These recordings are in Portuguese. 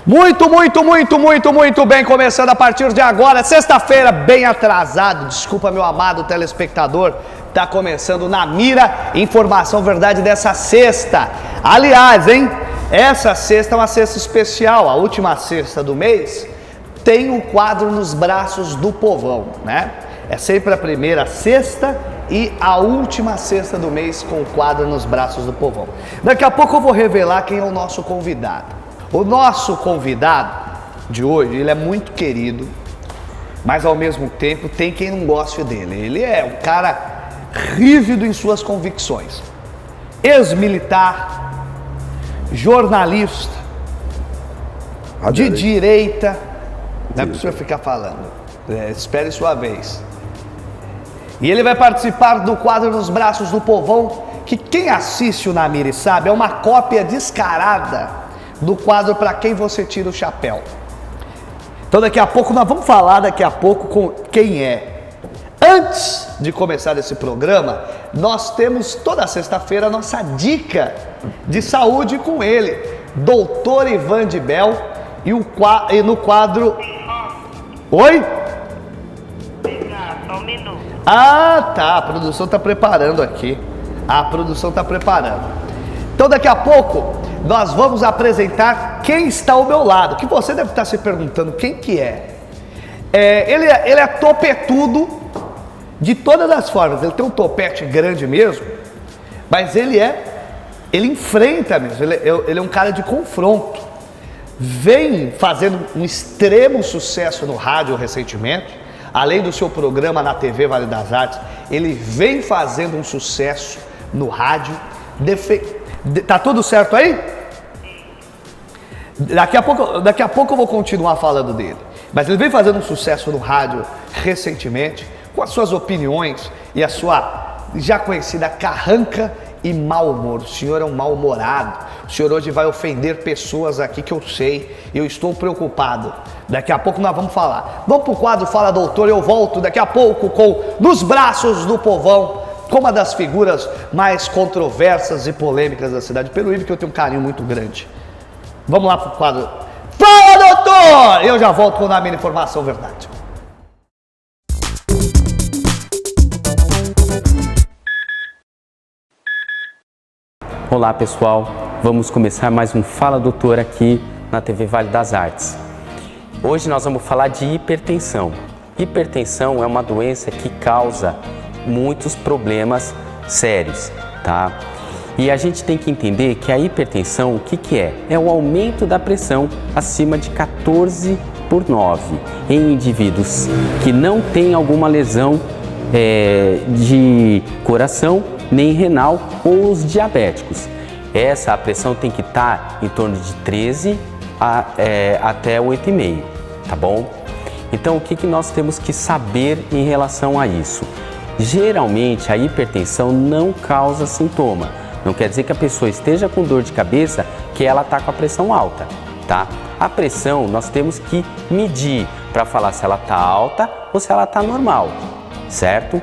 Muito bem, começando a partir de agora, sexta-feira, bem atrasado, desculpa meu amado telespectador, tá começando Na Mira, informação verdade dessa sexta. Aliás, essa sexta é uma sexta especial, a última sexta do mês, tem o quadro Nos Braços do Povão, né? É sempre a primeira sexta e a última sexta do mês com o quadro Nos Braços do Povão. Daqui a pouco eu vou revelar quem é o nosso convidado. O nosso convidado de hoje, ele é muito querido, mas ao mesmo tempo tem quem não goste dele. Ele é um cara rígido em suas convicções. Ex-militar, jornalista, de direita. Não é para o senhor ficar falando, espere sua vez. E ele vai participar do quadro Nos Braços do Povão, que quem assiste o Na Mira e sabe, é uma cópia descarada do quadro Pra Quem Você Tira o Chapéu. Então daqui a pouco nós vamos falar com quem é. Antes de começar esse programa, nós temos toda sexta-feira a nossa dica de saúde com ele, Dr. Ivan de Bel, e no quadro... Oi? Só um minuto. Ah, tá, a produção está preparando aqui. Então daqui a pouco nós vamos apresentar quem está ao meu lado, que você deve estar se perguntando quem que é. Ele é topetudo de todas as formas, ele tem um topete grande mesmo, mas ele enfrenta mesmo, ele é um cara de confronto. Vem fazendo um extremo sucesso no rádio recentemente, além do seu programa na TV Vale das Artes, ele vem fazendo um sucesso no rádio. Tá tudo certo aí? Daqui a pouco eu vou continuar falando dele. Mas ele vem fazendo um sucesso no rádio recentemente, com as suas opiniões e a sua já conhecida carranca e mau humor. O senhor é um mal-humorado. O senhor hoje vai ofender pessoas aqui que eu sei. Eu estou preocupado. Daqui a pouco nós vamos falar. Vamos pro quadro Fala Doutor. Eu volto daqui a pouco com Nos Braços do Povão, com uma das figuras mais controversas e polêmicas da cidade de Peruíbe, que eu tenho um carinho muito grande. Vamos lá pro quadro Fala Doutor! Eu já volto com a minha informação verdade. Olá pessoal, vamos começar mais um Fala Doutor aqui na TV Vale das Artes. Hoje nós vamos falar de hipertensão. Hipertensão é uma doença que causa muitos problemas sérios, tá? E a gente tem que entender que a hipertensão, o que é? É o aumento da pressão acima de 14/9 em indivíduos que não têm alguma lesão de coração nem renal ou os diabéticos. Essa pressão tem que estar em torno de 13 até 8,5, tá bom? Então o que nós temos que saber em relação a isso? Geralmente a hipertensão não causa sintoma. Não quer dizer que a pessoa esteja com dor de cabeça que ela está com a pressão alta, tá? A pressão nós temos que medir para falar se ela está alta ou se ela está normal, certo?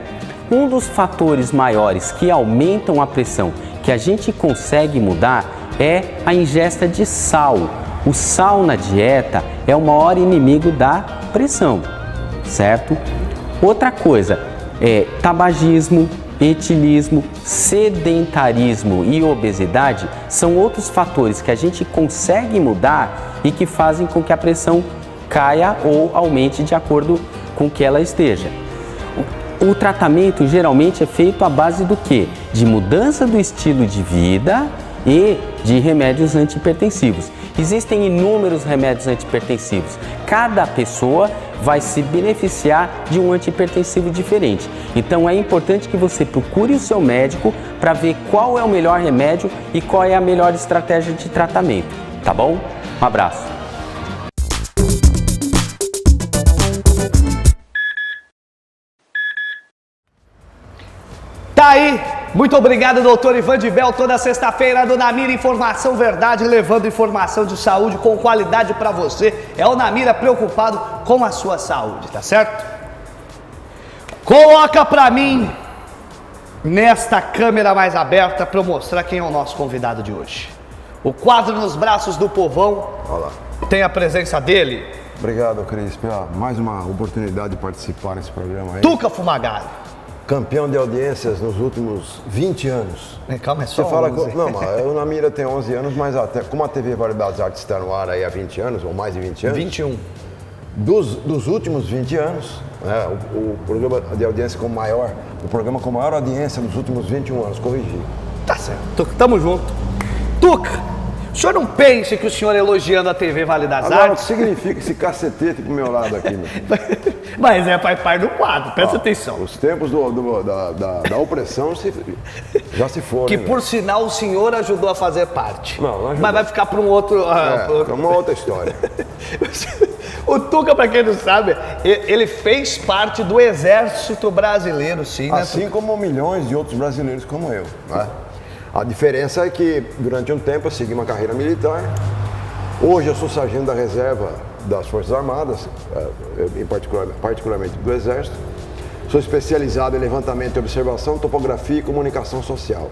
Um dos fatores maiores que aumentam a pressão que a gente consegue mudar é a ingesta de sal. O sal na dieta é o maior inimigo da pressão, certo? Outra coisa é tabagismo, etilismo, sedentarismo e obesidade são outros fatores que a gente consegue mudar e que fazem com que a pressão caia ou aumente de acordo com que ela esteja. O tratamento geralmente é feito à base do quê? De mudança do estilo de vida e de remédios antihipertensivos. Existem inúmeros remédios antihipertensivos. Cada pessoa vai se beneficiar de um antihipertensivo diferente. Então é importante que você procure o seu médico para ver qual é o melhor remédio e qual é a melhor estratégia de tratamento, tá bom? Um abraço. Tá aí, muito obrigado, doutor Ivan de Bel, toda sexta-feira do Na Mira Informação Verdade, levando informação de saúde com qualidade para você. É o Na Mira preocupado com a sua saúde, tá certo? Coloca para mim nesta câmera mais aberta para eu mostrar quem é o nosso convidado de hoje. O quadro Nos Braços do Povão. Olha lá. tem a presença dele. Obrigado, Cris, pela mais uma oportunidade de participar nesse programa aí. Tuca Fumagalli. Campeão de audiências nos últimos 20 anos. Calma, é só Você fala 11. que, não, mas eu na mira tenho 11 anos, mas até, como a TV Vale das Artes está no ar aí há 20 anos, ou mais de 20 anos. 21. Dos últimos 20 anos, né, o programa de audiência com maior, o programa com maior audiência nos últimos 21 anos, corrigi. Tá certo. Tuca, tamo junto. Tuca, o senhor não pense que o senhor elogiando a TV Vale das Agora, o que Artes... significa esse cacetete pro meu lado aqui, meu? Mas faz parte do quadro, presta atenção. Os tempos da opressão já se foram. Que né? por sinal o senhor ajudou a fazer parte. Não ajudou. Mas vai ficar para um outro... É uma outra história. O Tuca, para quem não sabe, ele fez parte do Exército Brasileiro, sim, né? Assim como milhões de outros brasileiros como eu. Né? A diferença é que durante um tempo eu segui uma carreira militar. Hoje eu sou sargento da reserva das Forças Armadas, particularmente do Exército. Sou especializado em levantamento e observação, topografia e comunicação social.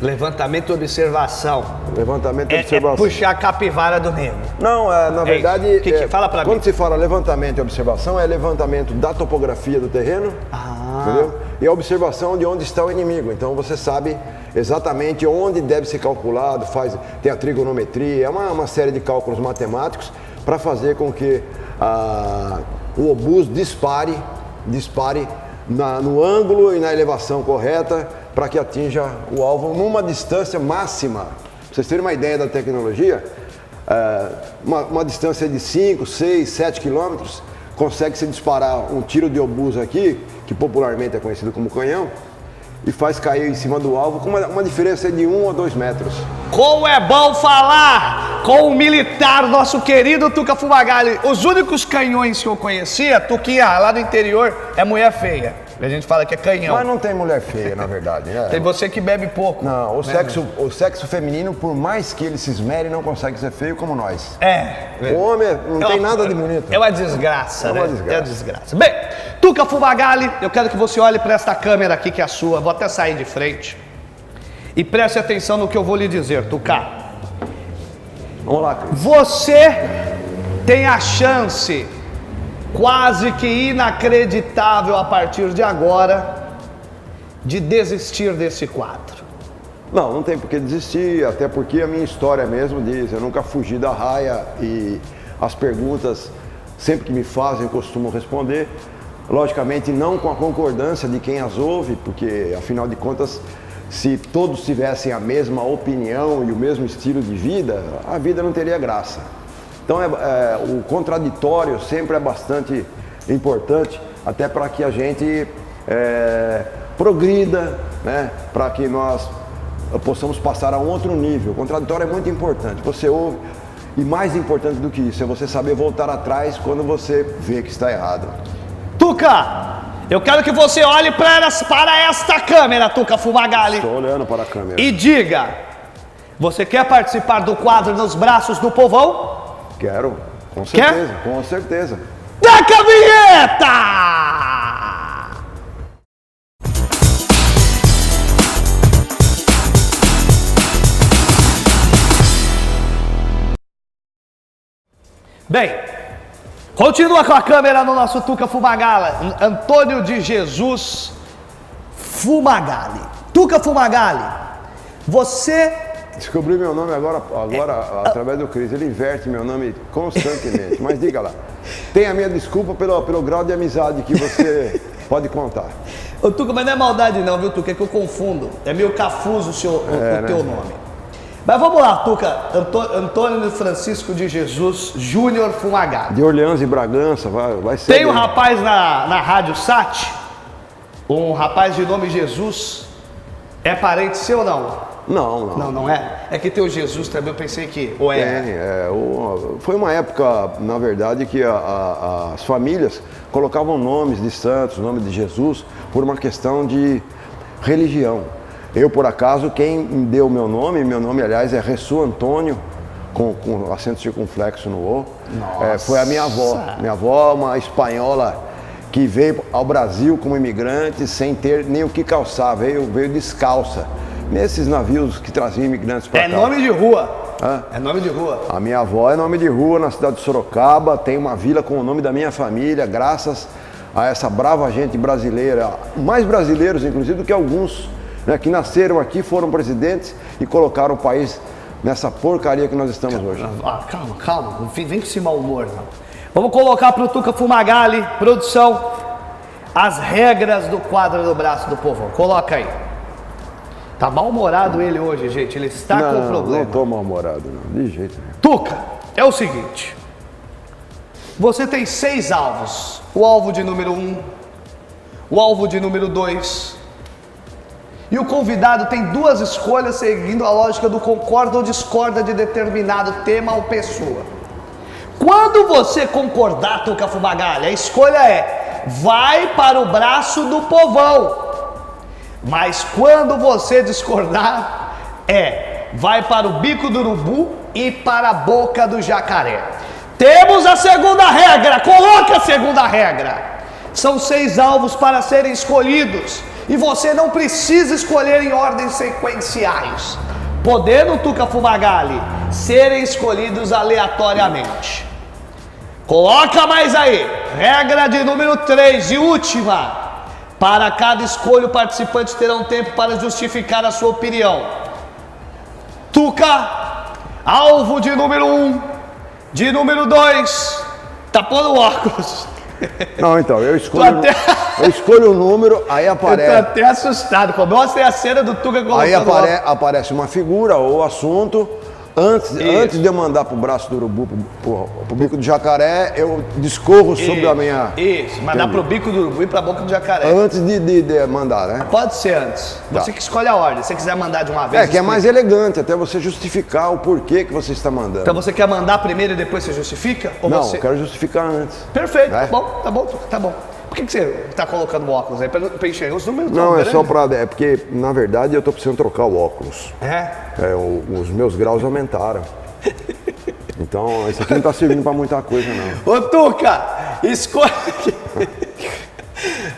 Levantamento e observação. Levantamento e É observação. puxar a capivara do nego. Não, na verdade, fala pra mim. quando se fala levantamento e observação, é levantamento da topografia do terreno, entendeu? E a observação de onde está o inimigo. Então você sabe exatamente onde deve ser calculado, tem a trigonometria, é uma série de cálculos matemáticos para fazer com que o obus dispare no ângulo e na elevação correta para que atinja o alvo numa distância máxima. Pra vocês terem uma ideia da tecnologia, uma distância de 5, 6, 7 quilômetros, consegue-se disparar um tiro de obus aqui, que popularmente é conhecido como canhão, e faz cair em cima do alvo com uma diferença de 1 a 2 metros. Como é bom falar com o militar, nosso querido Tuca Fumagalli. Os únicos canhões que eu conhecia, Tuquinha, lá do interior, é mulher feia. A gente fala que é canhão. Mas não tem mulher feia, na verdade, né? Tem você que bebe pouco. Não, o sexo feminino, por mais que ele se esmere, não consegue ser feio como nós. O homem não tem nada de bonito. É uma desgraça, né? Uma desgraça. É uma desgraça. Bem, Tuca Fumagalli, eu quero que você olhe para esta câmera aqui que é a sua. Vou até sair de frente. E preste atenção no que eu vou lhe dizer, Tuca. Vamos lá, Cris. Você tem a chance quase que inacreditável a partir de agora de desistir desse quadro. Não tem por que desistir, até porque a minha história mesmo diz, eu nunca fugi da raia e as perguntas, sempre que me fazem, eu costumo responder. Logicamente não com a concordância de quem as ouve, porque afinal de contas, se todos tivessem a mesma opinião e o mesmo estilo de vida, a vida não teria graça. Então o contraditório sempre é bastante importante, até para que a gente progrida, né? Para que nós possamos passar a um outro nível. O contraditório é muito importante. Você ouve, e mais importante do que isso, é você saber voltar atrás quando você vê que está errado. Tuca, eu quero que você olhe para esta câmera, Tuca Fumagalli. Estou olhando para a câmera. E diga, você quer participar do quadro Nos Braços do Povão? Quero, com certeza, com certeza. Taca a vinheta! Bem, continua com a câmera no nosso Tuca Fumagalli, Antônio de Jesus Fumagalli. Tuca Fumagalli, você... Descobri meu nome agora através do Cris. Ele inverte meu nome constantemente. Mas diga lá, tenha a minha desculpa pelo grau de amizade que você pode contar. Ô Tuca, mas não é maldade não, viu, Tuca? É que eu confundo. É meio cafuso o teu nome. Mas vamos lá, Tuca. Antônio Francisco de Jesus Júnior Fumagalli. De Orleans e Bragança, vai ser. Tem um rapaz na Rádio Sat, um rapaz de nome Jesus. É parente seu ou não? Não é? É que tem o Jesus também, eu pensei que... Ou é? Foi uma época, na verdade, que as famílias colocavam nomes de santos, nome de Jesus, por uma questão de religião. Eu, por acaso, quem me deu meu nome, aliás, é Ressu Antônio, com acento circunflexo no O. Foi a minha avó. Minha avó, uma espanhola que veio ao Brasil como imigrante sem ter nem o que calçar, veio descalça. Nesses navios que traziam imigrantes para cá. É nome de rua. Hã? É nome de rua. A minha avó é nome de rua na cidade de Sorocaba, tem uma vila com o nome da minha família, graças a essa brava gente brasileira, mais brasileiros inclusive do que alguns, né, que nasceram aqui, foram presidentes e colocaram o país nessa porcaria que nós estamos hoje. Calma, não vem com esse mau humor, não. Vamos colocar pro Tuca Fumagalli, produção, as regras do quadro do braço do povão. Coloca aí. Tá mal-humorado ele hoje, gente. Ele está com problema. Não tô mal-humorado, não. De jeito nenhum. Tuca, é o seguinte. Você tem 6 alvos. O alvo de número 1, o alvo de número 2. E o convidado tem 2 escolhas seguindo a lógica do concorda ou discorda de determinado tema ou pessoa. Quando você concordar, Tuca Fumagalli, a escolha é: vai para o braço do povão. Mas quando você discordar, vai para o bico do urubu e para a boca do jacaré. Temos a segunda regra, coloca a segunda regra. São 6 alvos para serem escolhidos e você não precisa escolher em ordens sequenciais, podendo, Tuca Fumagalli, serem escolhidos aleatoriamente. Coloca mais aí, regra de número 3 e última. Para cada escolha, o participante terá um tempo para justificar a sua opinião. Tuca, alvo de número 1, de número 2, tá pondo óculos. Não, então, eu escolho o número, aí aparece... Eu tô até assustado, mostra a cena do Tuca colocando aí aparece uma figura ou assunto. Antes de eu mandar pro braço do urubu, pro bico do jacaré, eu discorro sobre a minha... Isso, mandar pro bico do urubu e pra boca do jacaré. Antes de mandar, né? Pode ser antes. Você que escolhe a ordem. Se você quiser mandar de uma vez... que é mais elegante, até você justificar o porquê que você está mandando. Então você quer mandar primeiro e depois você justifica? Ou não, você... eu quero justificar antes. Perfeito, tá bom. Por que você tá colocando óculos aí? Pra enxergar os números? Não, é só pra... É porque, na verdade, eu tô precisando trocar o óculos. Os meus graus aumentaram. Então, isso aqui não tá servindo pra muita coisa, não. Ô, Tuca, escolhe aqui.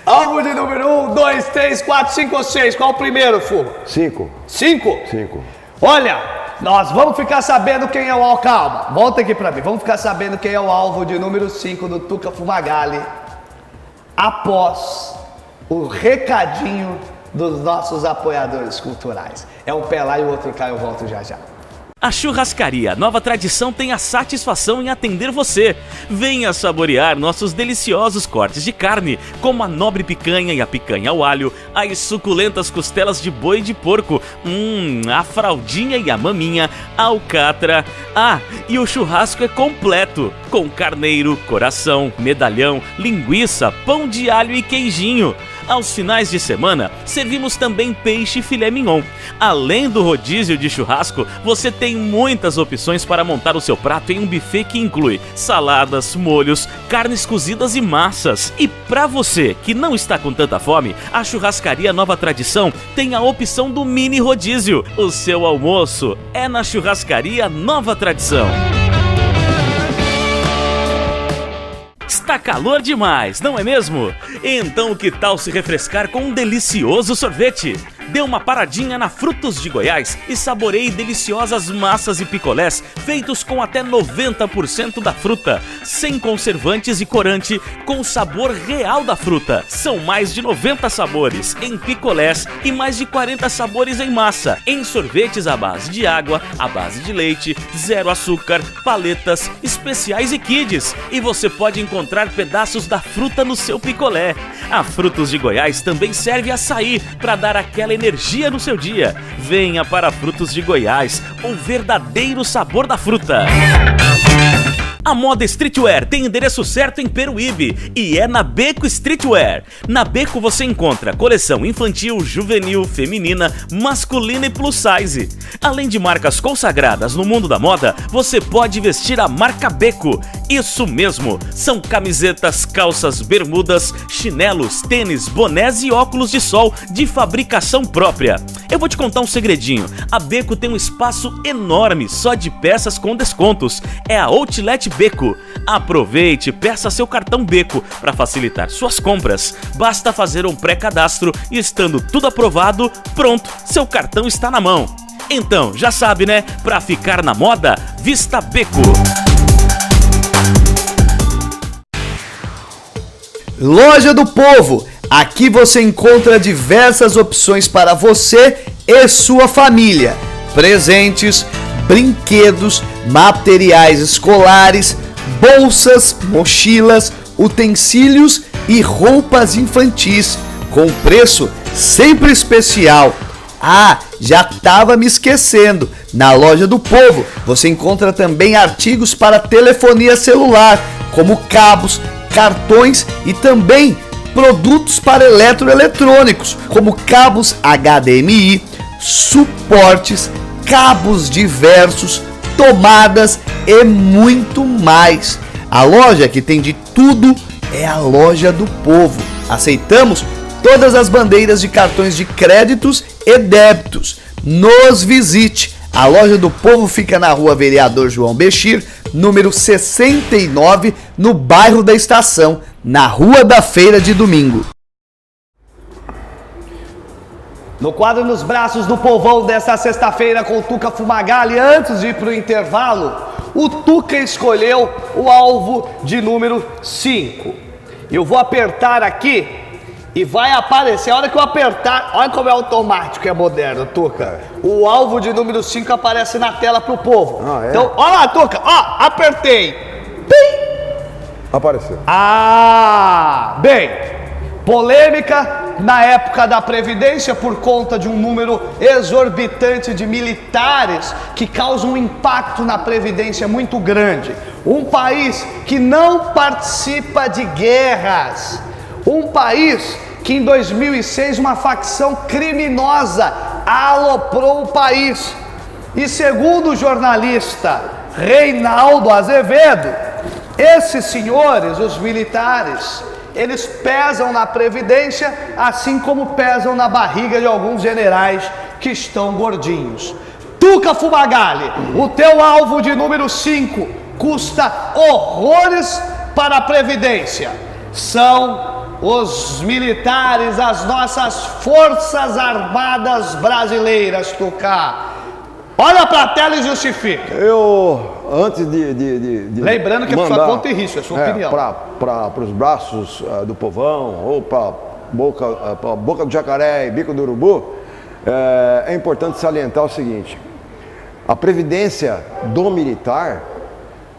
Alvo de número 1, 2, 3, 4, 5 ou 6. Qual o primeiro, Fu? 5. 5? 5. Olha, nós vamos ficar sabendo quem é o alvo. Calma, volta aqui pra mim. Vamos ficar sabendo quem é o alvo de número 5 do Tuca Fumagalli após o recadinho dos nossos apoiadores culturais. É um pé lá e o outro cá, eu volto já já. A Churrascaria Nova Tradição tem a satisfação em atender você. Venha saborear nossos deliciosos cortes de carne, como a nobre picanha e a picanha ao alho, as suculentas costelas de boi e de porco, a fraldinha e a maminha, a alcatra. E o churrasco é completo, com carneiro, coração, medalhão, linguiça, pão de alho e queijinho. Aos finais de semana, servimos também peixe e filé mignon. Além do rodízio de churrasco, você tem muitas opções para montar o seu prato em um buffet que inclui saladas, molhos, carnes cozidas e massas. E para você que não está com tanta fome, a Churrascaria Nova Tradição tem a opção do mini rodízio. O seu almoço é na Churrascaria Nova Tradição. Está calor demais, não é mesmo? Então que tal se refrescar com um delicioso sorvete? Dê uma paradinha na Frutos de Goiás e saboreie deliciosas massas e picolés feitos com até 90% da fruta, sem conservantes e corante, com o sabor real da fruta. São mais de 90 sabores em picolés e mais de 40 sabores em massa, em sorvetes à base de água, à base de leite, zero açúcar, paletas, especiais e kids. E você pode encontrar pedaços da fruta no seu picolé. A Frutos de Goiás também serve açaí para dar aquela energia no seu dia. Venha para Frutos de Goiás, o verdadeiro sabor da fruta. A moda streetwear tem endereço certo em Peruíbe e é na Beco Streetwear. Na Beco você encontra coleção infantil, juvenil, feminina, masculina e plus size. Além de marcas consagradas no mundo da moda, você pode vestir a marca Beco. Isso mesmo, são camisetas, calças, bermudas, chinelos, tênis, bonés e óculos de sol de fabricação própria. Eu vou te contar um segredinho. A Beco tem um espaço enorme só de peças com descontos. É a Outlet Beco. Aproveite e peça seu cartão Beco para facilitar suas compras. Basta fazer um pré-cadastro e estando tudo aprovado, pronto, seu cartão está na mão. Então, já sabe, né? Pra ficar na moda, vista Beco. Loja do Povo. Aqui você encontra diversas opções para você e sua família. Presentes, brinquedos, materiais escolares, bolsas, mochilas, utensílios e roupas infantis, com preço sempre especial. Ah, já estava me esquecendo, na Loja do Povo você encontra também artigos para telefonia celular, como cabos, cartões e também produtos para eletroeletrônicos, como cabos HDMI, suportes, cabos diversos, tomadas e muito mais. A loja que tem de tudo é a Loja do Povo. Aceitamos todas as bandeiras de cartões de créditos e débitos. Nos visite. A Loja do Povo fica na Rua Vereador João Bechir, número 69, no bairro da Estação, na Rua da Feira de Domingo. No quadro Nos Braços do Povão desta sexta-feira com o Tuca Fumagalli, antes de ir para o intervalo, o Tuca escolheu o alvo de número 5. Eu vou apertar aqui e vai aparecer, a hora que eu apertar, olha como é automático, é moderno, Tuca. O alvo de número 5 aparece na tela pro povo. Ah, é? Então, olha lá, Tuca, ó, apertei. Pim! Apareceu. Ah, bem, polêmica na época da Previdência por conta de um número exorbitante de militares que causam um impacto na Previdência muito grande. Um país que não participa de guerras. Um país que em 2006 uma facção criminosa aloprou o país. E segundo o jornalista Reinaldo Azevedo, esses senhores, os militares, eles pesam na Previdência, assim como pesam na barriga de alguns generais que estão gordinhos. Tuca Fumagalli, o teu alvo de número 5 custa horrores para a Previdência. São os militares, as nossas Forças Armadas Brasileiras, Tuca. Olha para a tela e justifica. Eu, antes de lembrando que é por sua conta e risco, é sua opinião. Para os braços do povão, ou para boca do jacaré e bico do urubu, é importante salientar o seguinte: a previdência do militar,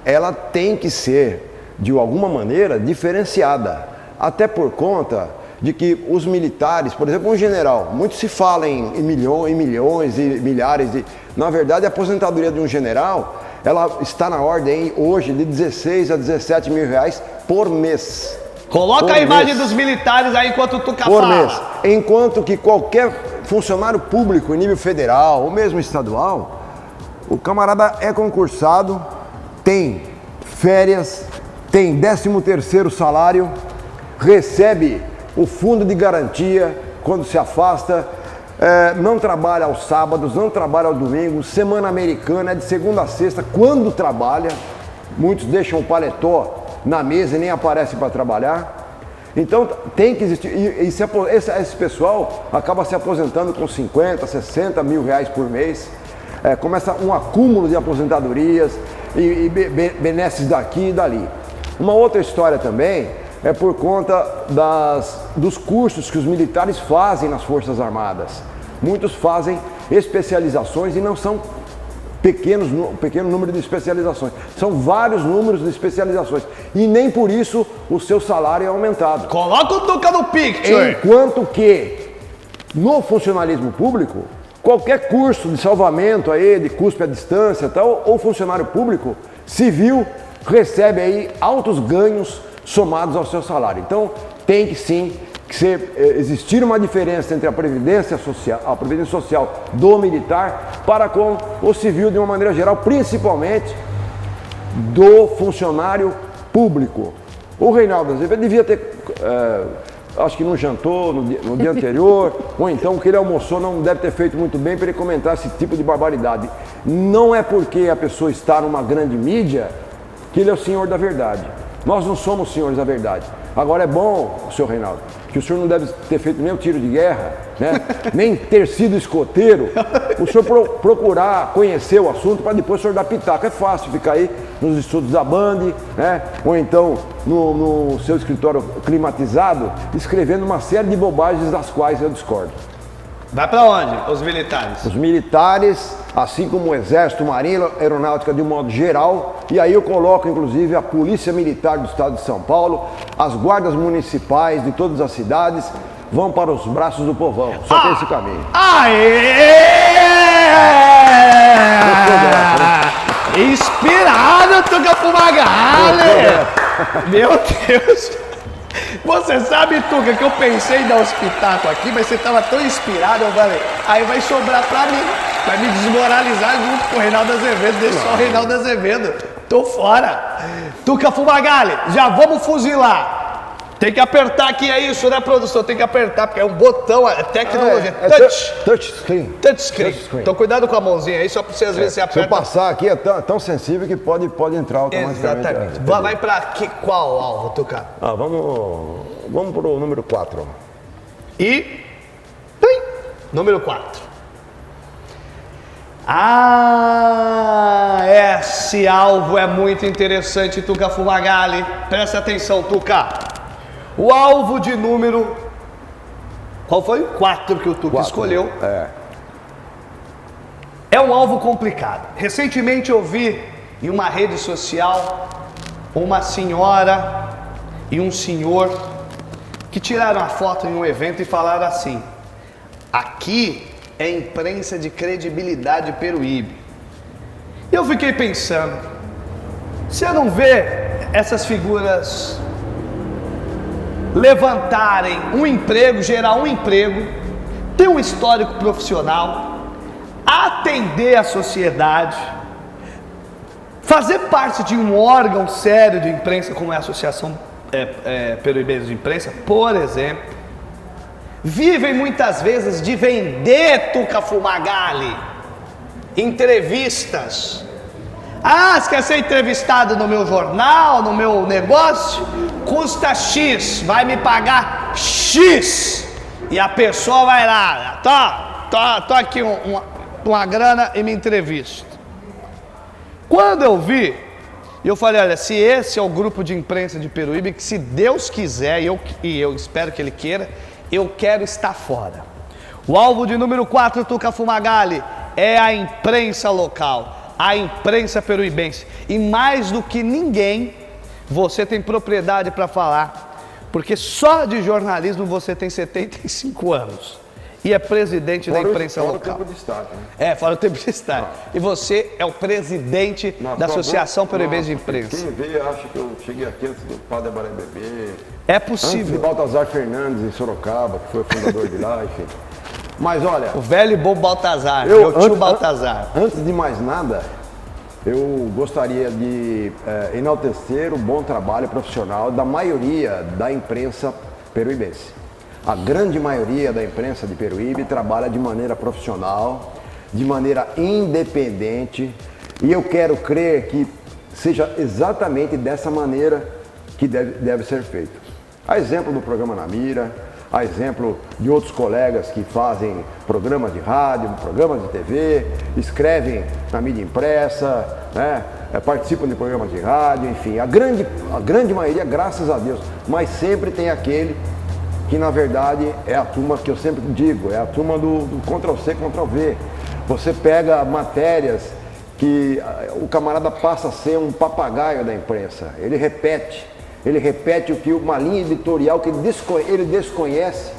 ela tem que ser, de alguma maneira, diferenciada. Até por conta de que os militares, por exemplo, um general, muito se fala em milhões e milhares de... Na verdade, a aposentadoria de um general, ela está na ordem hoje de 16 a 17 mil reais por mês. Coloca a imagem dos militares aí enquanto o Tuca fala. Por mês. Enquanto que qualquer funcionário público em nível federal ou mesmo estadual, o camarada é concursado, tem férias, tem 13º salário, recebe o fundo de garantia quando se afasta, não trabalha aos sábados, não trabalha aos domingos, semana americana é de segunda a sexta, quando trabalha, muitos deixam o paletó na mesa e nem aparecem para trabalhar. Então tem que existir, esse pessoal acaba se aposentando com 50, 60 mil reais por mês, começa um acúmulo de aposentadorias e benesses daqui e dali. Uma outra história também é por conta dos cursos que os militares fazem nas Forças Armadas. Muitos fazem especializações e não são pequeno número de especializações. São vários números de especializações. E nem por isso o seu salário é aumentado. Coloca o Tuca no picture. Enquanto que no funcionalismo público, qualquer curso de salvamento aí, de cuspe à distância tal, ou funcionário público civil recebe aí altos ganhos somados ao seu salário. Então tem que sim existir uma diferença entre a previdência social do militar para com o civil de uma maneira geral, principalmente do funcionário público. O Reinaldo Azevedo devia ter, acho que não jantou no dia anterior, ou então que ele almoçou não deve ter feito muito bem para ele comentar esse tipo de barbaridade. Não é porque a pessoa está numa grande mídia que ele é o senhor da verdade. Nós não somos senhores da verdade. Agora é bom, senhor Reinaldo, que o senhor não deve ter feito nenhum tiro de guerra, né? Nem ter sido escoteiro. O senhor procurar conhecer o assunto para depois o senhor dar pitaco. É fácil ficar aí nos estudos da Band, né? Ou então no seu escritório climatizado, escrevendo uma série de bobagens das quais eu discordo. Vai pra onde, os militares? Os militares, assim como o Exército, Marinha, Aeronáutica de um modo geral, e aí eu coloco inclusive a Polícia Militar do Estado de São Paulo, as guardas municipais de todas as cidades, vão para os braços do povão. Só tem esse caminho. Aê! Inspirado, Tuca Fumagalli! Meu Deus! Você sabe, Tuca, que eu pensei em dar um espetáculo aqui, mas você tava tão inspirado, eu falei, aí vai sobrar pra mim, vai me desmoralizar junto com o Reinaldo Azevedo, deixa só o Reinaldo Azevedo, tô fora. Tuca Fumagalli, já vamos fuzilar. Tem que apertar aqui, é isso, né, produção? Tem que apertar, porque é um botão, é tecnologia. Touchscreen. Touchscreen. Então cuidado com a mãozinha aí, só pra você às vezes você Se eu aperta. passar aqui é tão sensível que pode entrar automaticamente. Exatamente. Vai pra qual alvo, Tuca? Vamos pro número 4. E... Plim! Número 4. Ah, esse alvo é muito interessante, Tuca Fumagalli. Presta atenção, Tuca. O alvo de número... Qual foi? 4 que o Tuca escolheu. É um alvo complicado. Recentemente eu vi em uma rede social uma senhora e um senhor que tiraram a foto em um evento e falaram assim: aqui é imprensa de credibilidade Peruíbe. E eu fiquei pensando, você não vê essas figuras levantarem um emprego, gerar um emprego, ter um histórico profissional, atender a sociedade, fazer parte de um órgão sério de imprensa como é a Associação Peruibense de Imprensa, por exemplo, vivem muitas vezes de vender, Tuca Fumagalli, entrevistas. Ah, você quer ser entrevistado no meu jornal, no meu negócio? Custa X, vai me pagar X. E a pessoa vai lá, tô aqui uma grana e me entrevista. Quando eu vi, eu falei, olha, se esse é o grupo de imprensa de Peruíbe, que se Deus quiser, e eu espero que Ele queira, eu quero estar fora. O alvo de número 4, Tuca Fumagalli, é a imprensa local, a imprensa peruibense. E mais do que ninguém, você tem propriedade para falar, porque só de jornalismo você tem 75 anos. E é presidente da imprensa local. Fora o tempo de estágio, né? Fora o tempo de estágio. E você é o presidente da Associação Peruibense de Imprensa. Quem vê acha que eu cheguei aqui antes do Padre Abaré Bebê. É Antes possível. de Baltazar Fernandes, em Sorocaba, que foi o fundador de lá, enfim. Mas olha... O velho e bom Baltazar, meu tio Baltazar. Antes de mais nada, eu gostaria de enaltecer o bom trabalho profissional da maioria da imprensa peruibense. A grande maioria da imprensa de Peruíbe trabalha de maneira profissional, de maneira independente, e eu quero crer que seja exatamente dessa maneira que deve ser feito. A exemplo do programa Na Mira, a exemplo de outros colegas que fazem programas de rádio, programas de TV, escrevem na mídia impressa, né? Participam de programas de rádio, enfim, a grande maioria, graças a Deus, mas sempre tem aquele que na verdade é a turma que eu sempre digo, é a turma do Ctrl-C, Ctrl-V. Você pega matérias que o camarada passa a ser um papagaio da imprensa, ele repete o que uma linha editorial que ele desconhece,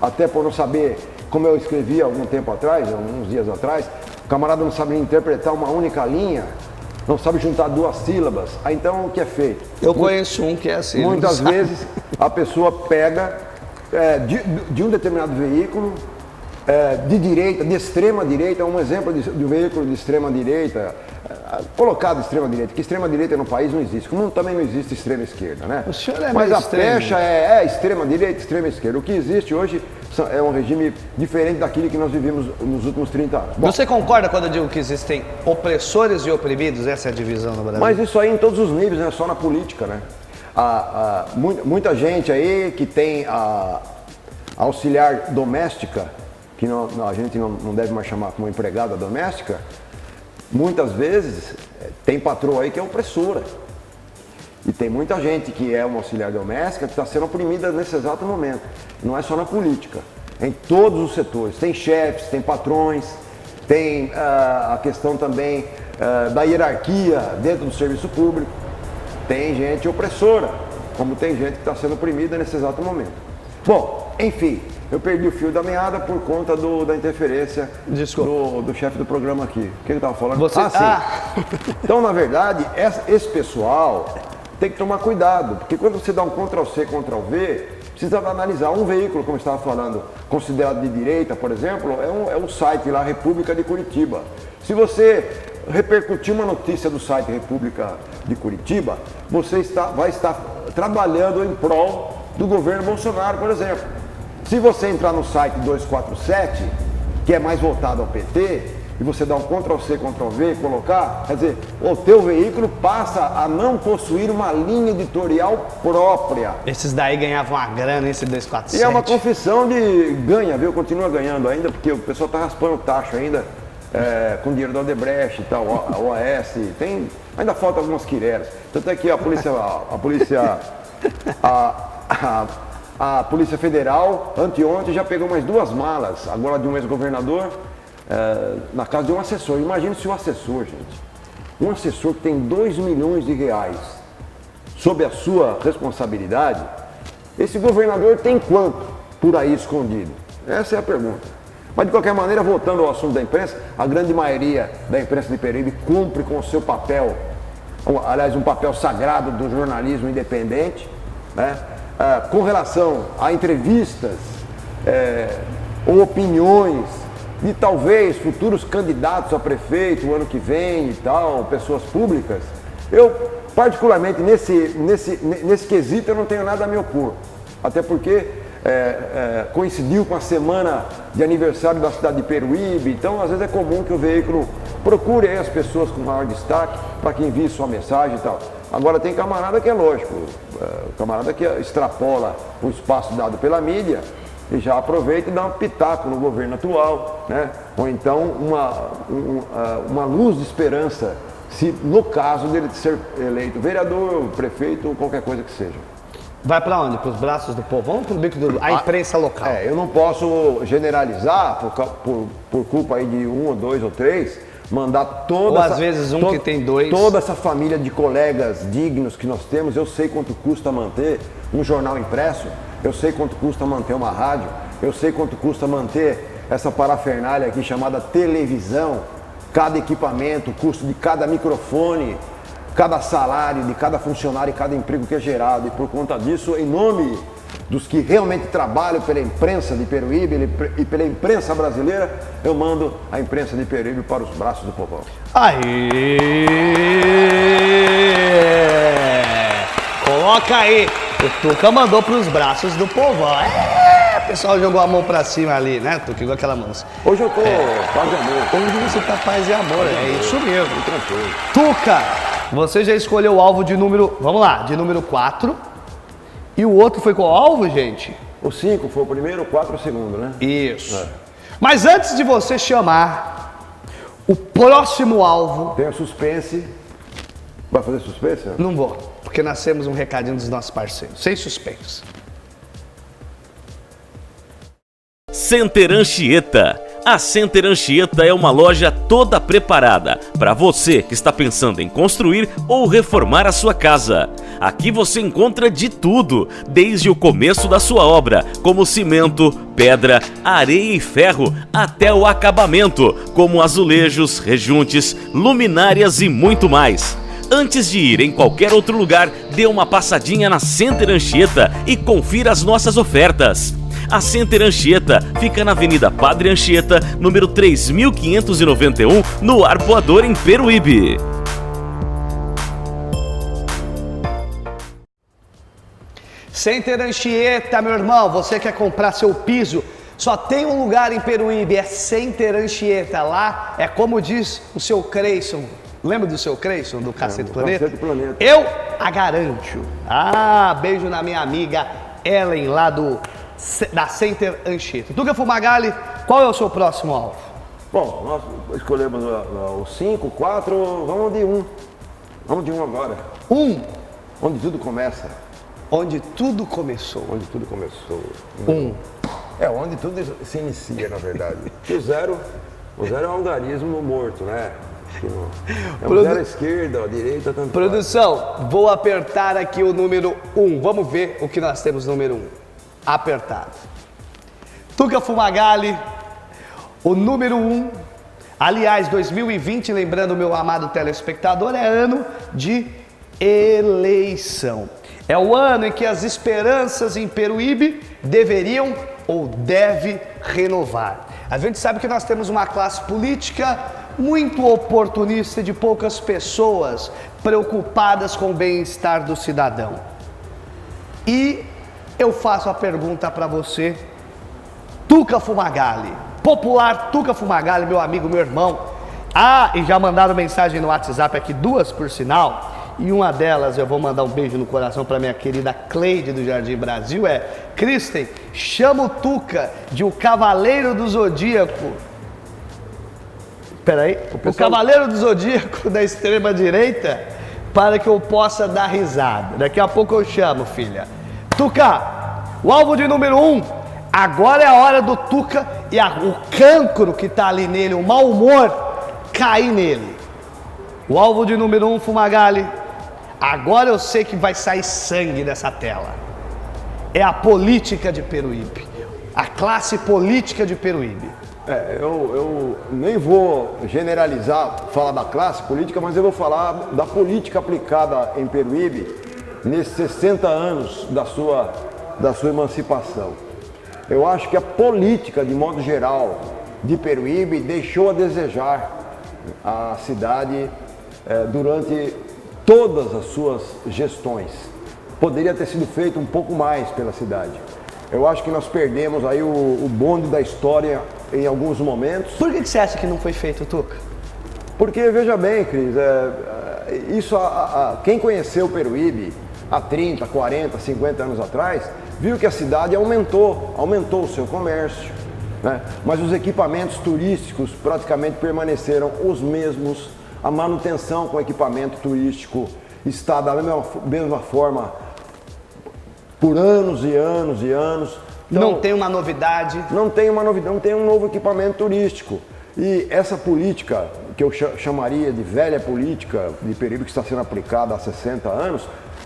até por não saber, como eu escrevi há algum tempo atrás, uns dias atrás, o camarada não sabe interpretar uma única linha, não sabe juntar duas sílabas, aí então o que é feito? Eu conheço um que é assim. Muitas vezes a pessoa pega de um determinado veículo, de direita, de extrema direita, um exemplo de um veículo de extrema direita, colocado extrema direita, que extrema direita no país não existe, como também não existe extrema esquerda, né? O senhor é Mas meio a extremo. pecha é extrema direita, extrema esquerda. O que existe hoje é um regime diferente daquele que nós vivemos nos últimos 30 anos. Bom, Você concorda quando eu digo que existem opressores e oprimidos? Essa é a divisão no Brasil. mas isso aí em todos os níveis, não é só na política, né? Muita gente aí que tem a auxiliar doméstica, que a gente não deve mais chamar como empregada doméstica, muitas vezes tem patroa aí que é opressora. E tem muita gente que é uma auxiliar doméstica que está sendo oprimida nesse exato momento. Não é só na política, é em todos os setores. Tem chefes, tem patrões, tem a questão também da hierarquia dentro do serviço público. Tem gente opressora, como tem gente que está sendo oprimida nesse exato momento. Bom, enfim, eu perdi o fio da meada por conta da interferência do chefe do programa aqui. O que ele estava falando? Sim. Então, na verdade, esse pessoal tem que tomar cuidado, porque quando você dá um Ctrl+C, Ctrl+V, precisa analisar um veículo, como eu estava falando, considerado de direita, por exemplo, é um site lá, República de Curitiba. Se você repercutir uma notícia do site República de Curitiba, você vai estar trabalhando em prol do governo Bolsonaro, por exemplo. Se você entrar no site 247, que é mais voltado ao PT, e você dá um Ctrl+C, Ctrl+V e colocar, quer dizer, o teu veículo passa a não possuir uma linha editorial própria. Esses daí ganhavam uma grana, esse 247. E é uma confissão de ganha, viu? Continua ganhando ainda, porque o pessoal está raspando taxa ainda, com dinheiro da Odebrecht e tal, a OAS, ainda falta algumas quireras. Tanto é que a Polícia Federal, anteontem, já pegou mais 2 malas, agora de um ex-governador, na casa de um assessor. Imagine se o assessor, gente, um assessor que tem 2 milhões de reais sob a sua responsabilidade, esse governador tem quanto por aí escondido? Essa é a pergunta. Mas de qualquer maneira, voltando ao assunto da imprensa, a grande maioria da imprensa de Peruíbe cumpre com o seu papel, aliás, um papel sagrado do jornalismo independente, né? Com relação a entrevistas ou opiniões de talvez futuros candidatos a prefeito o ano que vem e tal, pessoas públicas, eu particularmente nesse quesito eu não tenho nada a me opor, até porque coincidiu com a semana de aniversário da cidade de Peruíbe, então às vezes é comum que o veículo procure aí as pessoas com maior destaque para que envie sua mensagem e tal. Agora tem camarada que é lógico, camarada que extrapola o espaço dado pela mídia e já aproveita e dá um pitaco no governo atual, né? Ou então uma luz de esperança, se no caso dele ser eleito vereador, prefeito ou qualquer coisa que seja. Vai para onde? Para os braços do povão ou para o bico a imprensa local? Eu não posso generalizar por culpa aí de 1 ou 2 ou 3, mandar toda ou às vezes que tem 2. Toda essa família de colegas dignos que nós temos. Eu sei quanto custa manter um jornal impresso, eu sei quanto custa manter uma rádio, eu sei quanto custa manter essa parafernália aqui chamada televisão, cada equipamento, o custo de cada microfone, cada salário de cada funcionário e cada emprego que é gerado. E por conta disso, em nome dos que realmente trabalham pela imprensa de Peruíbe e pela imprensa brasileira, eu mando a imprensa de Peruíbe para os braços do povão. Aí! Coloca aí! O Tuca mandou para os braços do povão. O pessoal jogou a mão para cima ali, né, Tuca? Igual aquela música. Hoje eu tô paz e amor. Hoje você tá paz e amor, isso mesmo. Tranquilo. Tuca, você já escolheu o alvo de número, vamos lá, de número 4. E o outro foi qual alvo, gente? O 5 foi o primeiro, o 4 o segundo, né? Isso. Mas antes de você chamar o próximo alvo... Tem o suspense. Vai fazer suspense? Não vou, porque nós temos um recadinho dos nossos parceiros. Sem suspense. Center Anchieta. A Center Anchieta é uma loja toda preparada para você que está pensando em construir ou reformar a sua casa. Aqui você encontra de tudo, desde o começo da sua obra, como cimento, pedra, areia e ferro, até o acabamento, como azulejos, rejuntes, luminárias e muito mais. Antes de ir em qualquer outro lugar, dê uma passadinha na Center Anchieta e confira as nossas ofertas. A Center Anchieta fica na Avenida Padre Anchieta, número 3591, no Arpoador, em Peruíbe. Center Anchieta, meu irmão, você quer comprar seu piso? Só tem um lugar em Peruíbe, é Center Anchieta. Lá é como diz o seu Creyson, Lembra do seu Creyson, do Cacete Planeta? Cacete Planeta. Eu a garanto. Ah, beijo na minha amiga Ellen, lá da Center Anchieta. Tuca Fumagalli, qual é o seu próximo alvo? Bom, nós escolhemos o 5, 4, vamos de 1. Vamos de 1 agora. 1. Onde tudo começa. Onde tudo começou. Onde tudo começou. 1. É, onde tudo se inicia, na verdade. O zero é um algarismo morto, né? É um zero à esquerda, à direita, tanto Produção, vou apertar aqui o número 1. Vamos ver o que nós temos no número 1. Apertado. Tuca Fumagalli, o número 1. Aliás, 2020, lembrando meu amado telespectador, é ano de eleição. É o ano em que as esperanças em Peruíbe deveriam ou deve renovar. A gente sabe que nós temos uma classe política muito oportunista, de poucas pessoas preocupadas com o bem-estar do cidadão. E eu faço a pergunta para você, Tuca Fumagalli, popular Tuca Fumagalli, meu amigo, meu irmão. Ah, e já mandaram mensagem no WhatsApp aqui, 2 por sinal. E uma delas, eu vou mandar um beijo no coração para minha querida Cleide do Jardim Brasil, é: Kristen, chama o Tuca de o Cavaleiro do Zodíaco. Peraí, o Cavaleiro do Zodíaco da extrema direita, para que eu possa dar risada. Daqui a pouco eu chamo, filha. Tuca, o alvo de número 1, agora é a hora do Tuca e o cancro que tá ali nele, o mau humor, cair nele. O alvo de número 1, Fumagalli, agora eu sei que vai sair sangue dessa tela. É a política de Peruíbe, a classe política de Peruíbe. Eu nem vou generalizar, falar da classe política, mas eu vou falar da política aplicada em Peruíbe nesses 60 anos da sua emancipação. Eu acho que a política, de modo geral, de Peruíbe deixou a desejar a cidade durante todas as suas gestões. Poderia ter sido feito um pouco mais pela cidade. Eu acho que nós perdemos aí o bonde da história em alguns momentos. Por que você acha que não foi feito, Tuca? Porque, veja bem, Cris, quem conheceu Peruíbe há 30, 40, 50 anos atrás, viu que a cidade aumentou o seu comércio, né? Mas os equipamentos turísticos praticamente permaneceram os mesmos. A manutenção com o equipamento turístico está da mesma forma por anos e anos e anos. Então, não tem uma novidade. Não tem uma novidade, não tem um novo equipamento turístico. E essa política, que eu chamaria de velha política de Peruíbe, que está sendo aplicada há 60 anos,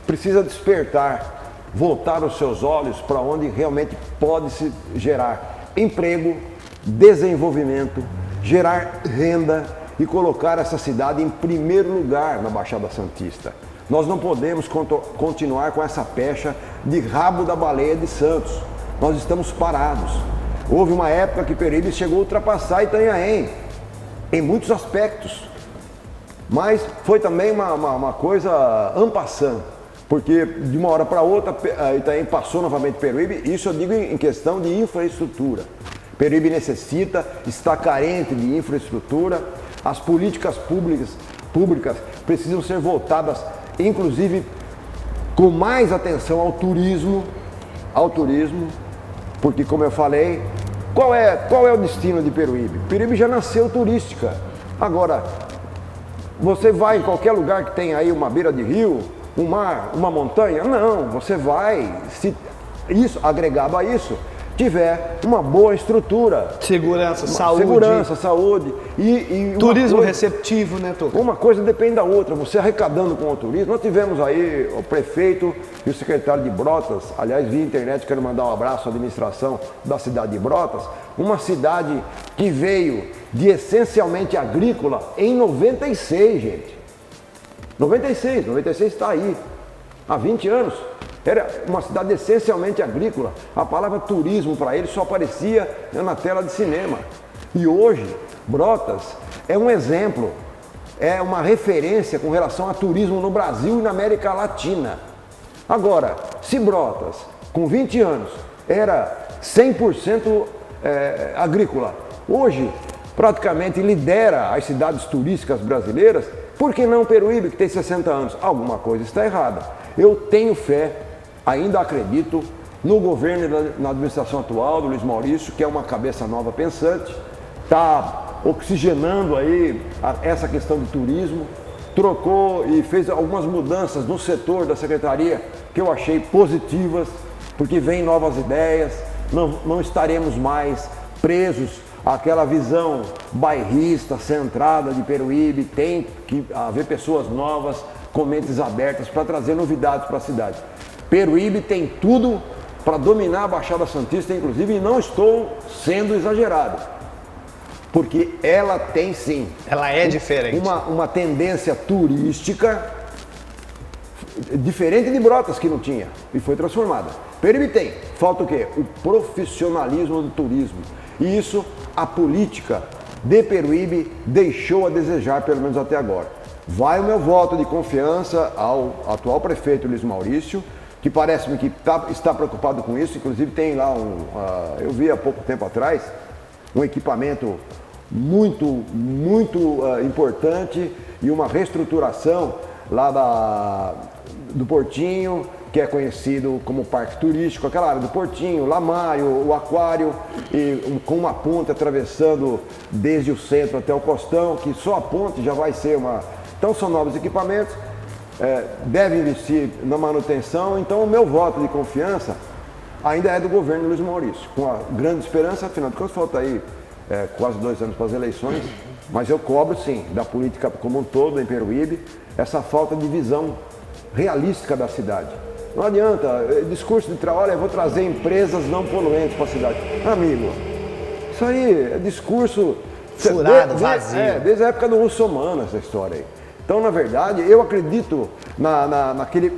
precisa despertar, voltar os seus olhos para onde realmente pode se gerar emprego, desenvolvimento, gerar renda e colocar essa cidade em primeiro lugar na Baixada Santista. Nós não podemos continuar com essa pecha de rabo da baleia de Santos. Nós estamos parados. Houve uma época que Peruíbe chegou a ultrapassar Itanhaém, em muitos aspectos. Mas foi também uma coisa en passant, porque de uma hora para outra Itanhaém passou novamente Peruíbe. Isso eu digo em questão de infraestrutura. Peruíbe necessita, está carente de infraestrutura. As políticas públicas precisam ser voltadas, inclusive, com mais atenção ao turismo, porque, como eu falei, qual é o destino de Peruíbe? Peruíbe já nasceu turística. Agora, você vai em qualquer lugar que tenha aí uma beira de rio, um mar, uma montanha? Não, você vai, se isso, agregado a isso, tiver uma boa estrutura. Segurança, saúde. E turismo receptivo, né, Tuca? Uma coisa depende da outra. Você arrecadando com o turismo. Nós tivemos aí o prefeito e o secretário de Brotas, aliás, via internet, quero mandar um abraço à administração da cidade de Brotas, uma cidade que veio de essencialmente agrícola em 96, gente. 96 está aí, há 20 anos. Era uma cidade essencialmente agrícola. A palavra turismo para ele só aparecia na tela de cinema. E hoje, Brotas é um exemplo, é uma referência com relação a turismo no Brasil e na América Latina. Agora, se Brotas, com 20 anos, era 100% agrícola, hoje praticamente lidera as cidades turísticas brasileiras, Por que não Peruíbe, que tem 60 anos? Alguma coisa está errada. Eu tenho fé, ainda acredito, no governo e na administração atual do Luiz Maurício, que é uma cabeça nova pensante, está oxigenando aí essa questão do turismo, trocou e fez algumas mudanças no setor da secretaria que eu achei positivas, porque vem novas ideias, não estaremos mais presos àquela visão bairrista, centrada de Peruíbe, tem que haver pessoas novas, com mentes abertas para trazer novidades para a cidade. Peruíbe tem tudo para dominar a Baixada Santista, inclusive, e não estou sendo exagerado, porque ela tem sim. Ela é diferente. Uma tendência turística diferente de Brotas, que não tinha, e foi transformada. Peruíbe tem. Falta o quê? O profissionalismo do turismo. E isso a política de Peruíbe deixou a desejar, pelo menos até agora. Vai o meu voto de confiança ao atual prefeito Luiz Maurício, que parece-me que está preocupado com isso. Inclusive tem lá eu vi há pouco tempo atrás, um equipamento muito importante e uma reestruturação lá do Portinho, que é conhecido como parque turístico, aquela área do Portinho, Lamário, o Aquário, e com uma ponte atravessando desde o centro até o Costão, que só a ponte já vai ser uma... Então são novos equipamentos, deve investir na manutenção, então o meu voto de confiança ainda é do governo Luiz Maurício, com a grande esperança, afinal de contas falta aí quase 2 anos para as eleições, mas eu cobro sim, da política como um todo em Peruíbe, essa falta de visão realística da cidade. Não adianta, discurso de trabalho, eu vou trazer empresas não poluentes para a cidade. Amigo, isso aí é discurso... Furado, vazio. Desde a época do Russomano, essa história aí. Então, na verdade, eu acredito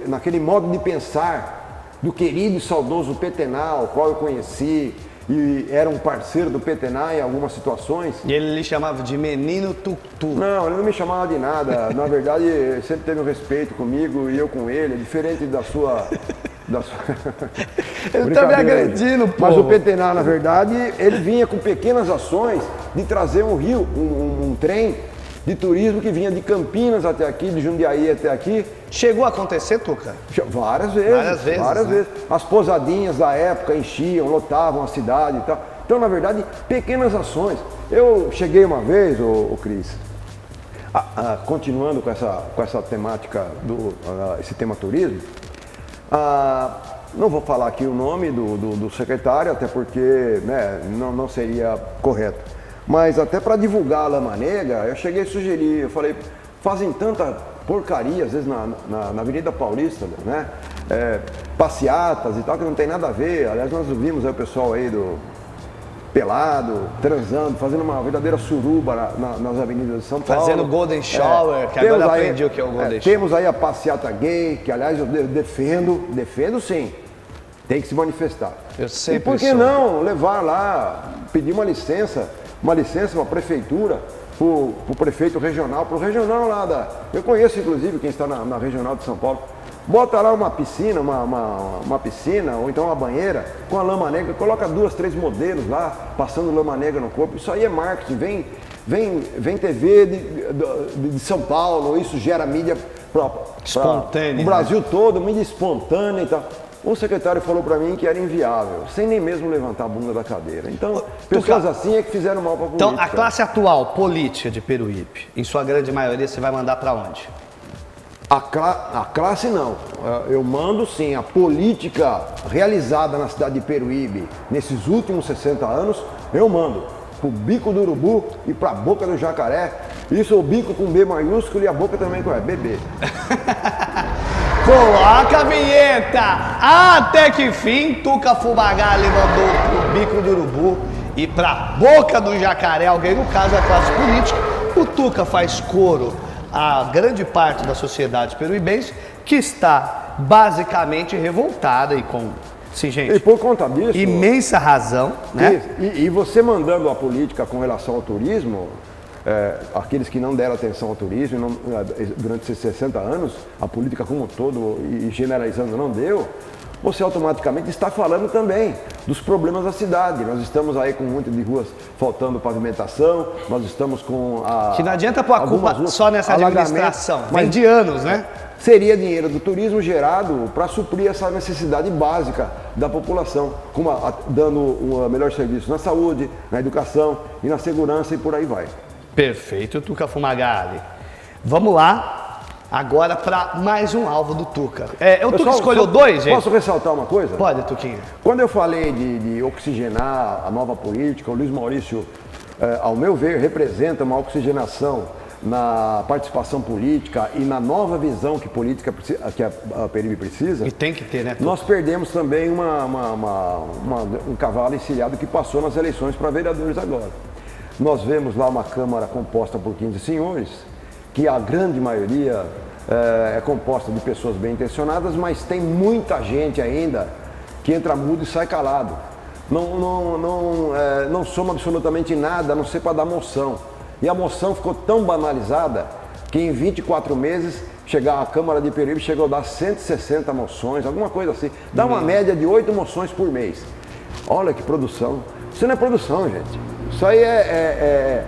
naquele modo de pensar do querido e saudoso Petenal, o qual eu conheci, e era um parceiro do Petená em algumas situações. E ele lhe chamava de menino tutu. Não, ele não me chamava de nada. Na verdade, ele sempre teve um respeito comigo e eu com ele, diferente da sua... Ele tá me agredindo, pô. Mas o Petená, na verdade, ele vinha com pequenas ações de trazer um trem de turismo que vinha de Campinas até aqui, de Jundiaí até aqui. Chegou a acontecer, Tuca? Várias vezes. Várias né? vezes. As pousadinhas da época enchiam, lotavam a cidade e tal. Então, na verdade, pequenas ações. Eu cheguei uma vez, ô Cris, continuando com essa temática, esse tema turismo, não vou falar aqui o nome do secretário, até porque não seria correto. Mas até para divulgar a Lama Negra, eu cheguei a sugerir, eu falei, fazem tanta porcaria, às vezes na Avenida Paulista, né? Passeatas e tal, que não tem nada a ver. Aliás, nós vimos aí o pessoal aí pelado, transando, fazendo uma verdadeira suruba nas avenidas de São Paulo. Fazendo Golden Shower, que agora aprendi o que é o Golden Shower. Temos aí a passeata gay, que aliás eu defendo sim. Tem que se manifestar. Eu sempre E por que não levar lá, pedir uma licença, uma prefeitura, para o prefeito regional, para o regional lá eu conheço inclusive quem está na regional de São Paulo. Bota lá uma piscina, uma piscina, ou então uma banheira com a lama negra, coloca 2, 3 modelos lá, passando lama negra no corpo. Isso aí é marketing, vem TV de São Paulo, isso gera mídia espontânea. O Brasil todo, mídia espontânea e tal. O secretário falou para mim que era inviável, sem nem mesmo levantar a bunda da cadeira. Então, pessoas assim é que fizeram mal para a política. Então, a classe atual política de Peruíbe, em sua grande maioria, você vai mandar para onde? A classe não. Eu mando sim. A política realizada na cidade de Peruíbe nesses últimos 60 anos, eu mando pro Bico do Urubu e pra Boca do Jacaré. Isso, o bico com B maiúsculo e a boca também com bebê. Coloca a vinheta! Até que fim, Tuca Fumagalli mandou pro Bico do Urubu e pra Boca do Jacaré, alguém, no caso a classe política. O Tuca faz coro a grande parte da sociedade peruibense, que está basicamente revoltada e com, sim, gente, e por conta disso, imensa razão, né? E você mandando a política com relação ao turismo, aqueles que não deram atenção ao turismo durante esses 60 anos, a política como um todo, e generalizando, não deu. você automaticamente está falando também dos problemas da cidade. Nós estamos aí com muitas de ruas faltando pavimentação, nós estamos com a... Que não adianta pôr a culpa só nessa administração, vem de anos, né? Seria dinheiro do turismo gerado para suprir essa necessidade básica da população, dando um melhor serviço na saúde, na educação e na segurança e por aí vai. Perfeito, Tuca Fumagalli. Vamos lá. Agora para mais um alvo do Tuca. O Tuca escolheu dois, gente? Posso ressaltar uma coisa? Pode, Tuquinha. Quando eu falei de oxigenar a nova política, o Luiz Maurício, ao meu ver, representa uma oxigenação na participação política e na nova visão que a Peribe precisa. E tem que ter, né, Tuca? Nós perdemos também um cavalo encilhado que passou nas eleições para vereadores agora. Nós vemos lá uma Câmara composta por 15 senhores, que a grande maioria é composta de pessoas bem intencionadas, mas tem muita gente ainda que entra mudo e sai calado. Não soma absolutamente nada, a não ser para dar moção. E a moção ficou tão banalizada que em 24 meses a Câmara de Peribe chegou a dar 160 moções, alguma coisa assim. Dá uma média de 8 moções por mês. Olha que produção. Isso não é produção, gente. Isso aí é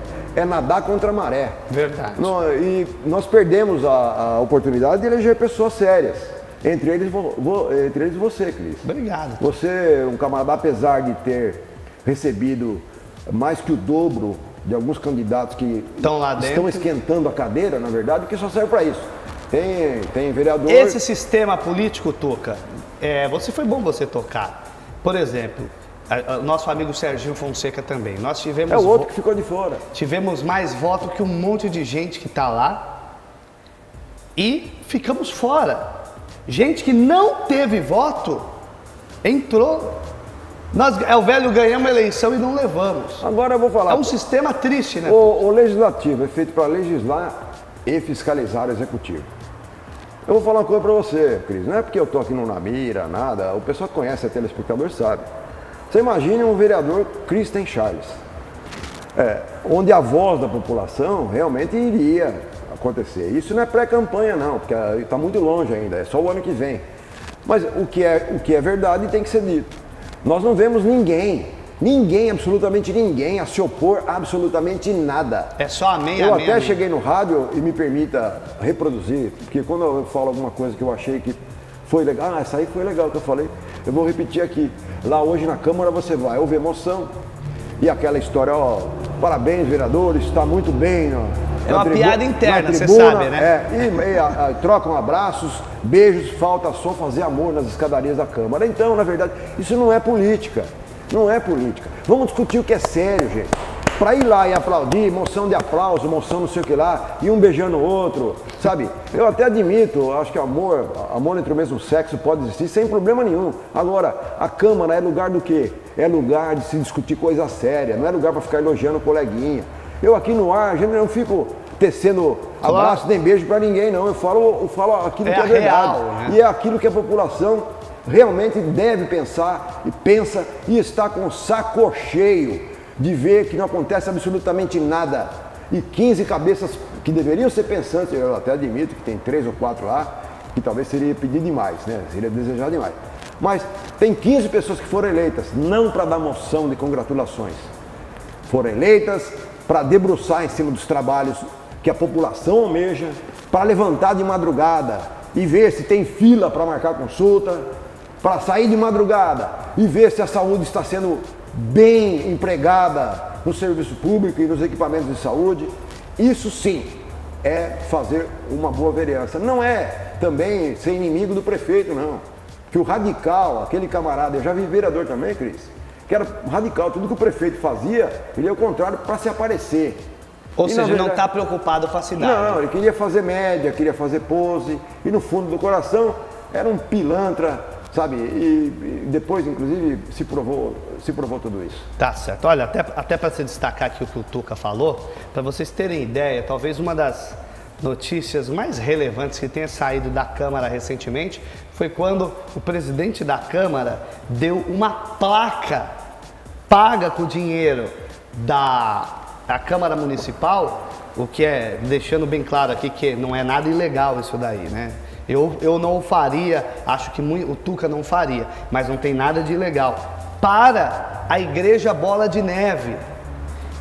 nadar contra a maré. Verdade. E nós perdemos a oportunidade de eleger pessoas sérias. Entre eles você, Cris. Obrigado. Você, um camarada, apesar de ter recebido mais que o dobro de alguns candidatos que estão esquentando a cadeira, na verdade, que só serve para isso. Tem vereador... Esse sistema político, Tuca, foi bom você tocar. Por exemplo, nosso amigo Serginho Fonseca também. Nós tivemos... É o outro que ficou de fora. Tivemos mais voto que um monte de gente que está lá e ficamos fora. Gente que não teve voto entrou. O velho ganhamos a eleição e não levamos. Agora eu vou falar. É um sistema triste, né? O legislativo é feito para legislar e fiscalizar o executivo. Eu vou falar uma coisa para você, Cris. Não é porque eu estou aqui no Namira, nada. O pessoal que conhece, é telespectador, sabe. Você imagine um vereador Christian Charles, onde a voz da população realmente iria acontecer. Isso não é pré-campanha não, porque está muito longe ainda, é só o ano que vem. Mas o que é verdade tem que ser dito. Nós não vemos ninguém, absolutamente ninguém, a se opor a absolutamente nada. É só amém, Eu amém, até amém. cheguei no rádio e me permita reproduzir, porque quando eu falo alguma coisa que eu achei que foi legal, essa aí foi legal que eu falei, eu vou repetir aqui. Lá hoje na Câmara você vai ouvir emoção e aquela história, parabéns vereadores, está muito bem. É uma piada interna, você sabe, né? Trocam abraços, beijos, falta só fazer amor nas escadarias da Câmara. Então, na verdade, isso não é política. Não é política. Vamos discutir o que é sério, gente. Para ir lá e aplaudir, moção de aplauso, moção não sei o que lá, e um beijando o outro, sabe? Eu até admito, acho que amor entre o mesmo sexo pode existir sem problema nenhum. Agora, a Câmara é lugar do quê? É lugar de se discutir coisa séria, não é lugar para ficar elogiando o coleguinha. Eu aqui no ar, gente, não fico tecendo abraço nem beijo para ninguém, não. Eu falo aquilo que é verdade. Real, né? E é aquilo que a população realmente deve pensar e pensa e está com o saco cheio de ver que não acontece absolutamente nada. E 15 cabeças que deveriam ser pensantes, eu até admito que tem 3 ou 4 lá, que talvez seria pedir demais, né? Seria desejar demais. Mas tem 15 pessoas que foram eleitas, não para dar moção de congratulações. Foram eleitas para debruçar em cima dos trabalhos que a população almeja, para levantar de madrugada e ver se tem fila para marcar consulta, para sair de madrugada e ver se a saúde está sendo bem empregada no serviço público e nos equipamentos de saúde. Isso sim é fazer uma boa vereança. Não é também ser inimigo do prefeito, não. Que o radical, aquele camarada, eu já vi vereador também, Cris, que era radical, tudo que o prefeito fazia, ele é o contrário para se aparecer. Ou seja, não está preocupado com a cidade. Não, ele queria fazer média, queria fazer pose, e no fundo do coração era um pilantra, sabe? E depois, inclusive, se provou tudo isso. Tá certo. Olha, até para se destacar aqui o que o Tuca falou, para vocês terem ideia, talvez uma das notícias mais relevantes que tenha saído da Câmara recentemente foi quando o presidente da Câmara deu uma placa paga com dinheiro da Câmara Municipal, o que é deixando bem claro aqui que não é nada ilegal isso daí, né? Eu não faria, acho que o Tuca não faria, mas não tem nada de ilegal. Para a Igreja Bola de Neve.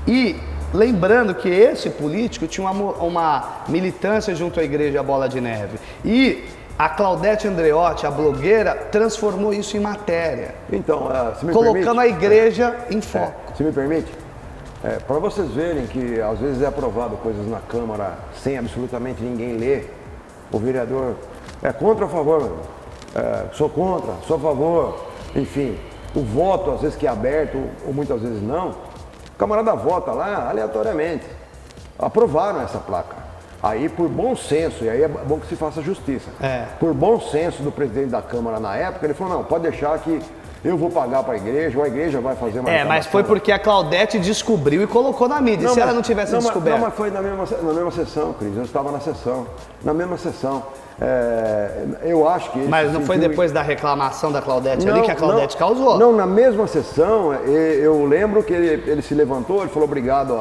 E lembrando que esse político tinha uma militância junto à Igreja Bola de Neve. E a Claudete Andreotti, a blogueira, transformou isso em matéria. Então, se me colocando permite, a igreja em foco. Se me permite, para vocês verem que às vezes é aprovado coisas na Câmara sem absolutamente ninguém ler, o vereador é contra ou a favor? Sou contra, sou a favor, enfim, o voto às vezes que é aberto ou muitas vezes não, o camarada vota lá aleatoriamente, aprovaram essa placa. Aí por bom senso, e aí é bom que se faça justiça, por bom senso do presidente da Câmara na época, ele falou, não, pode deixar que eu vou pagar para a igreja, ou a igreja vai fazer uma mas foi porque a Claudete descobriu e colocou na mídia. Se ela não tivesse descoberto? Mas foi na mesma sessão, Cris. Eu estava na sessão. Na mesma sessão. Eu acho que... Mas não foi depois da reclamação da Claudete ali que a Claudete causou? Não, na mesma sessão, eu lembro que ele se levantou, ele falou obrigado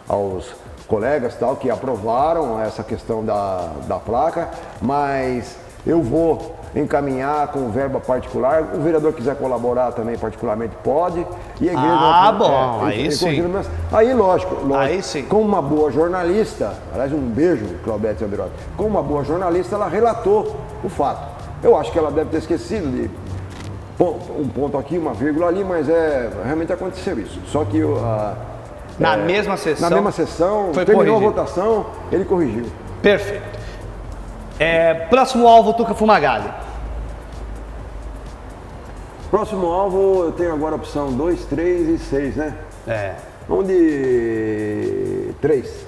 aos colegas tal, que aprovaram essa questão da placa, mas eu vou encaminhar com verba particular, o vereador quiser colaborar também particularmente pode, e a igreja... aí sim. Aí lógico, aí sim. Como uma boa jornalista, aliás um beijo, Claudete Andreotti, como uma boa jornalista, ela relatou o fato. Eu acho que ela deve ter esquecido de um ponto aqui, uma vírgula ali, mas realmente aconteceu isso. Só que na mesma sessão, terminou a votação, ele corrigiu. Perfeito. Próximo alvo, Tuca Fumagalli. Próximo alvo, eu tenho agora a opção 2, 3 e 6, né? Vamos de 3.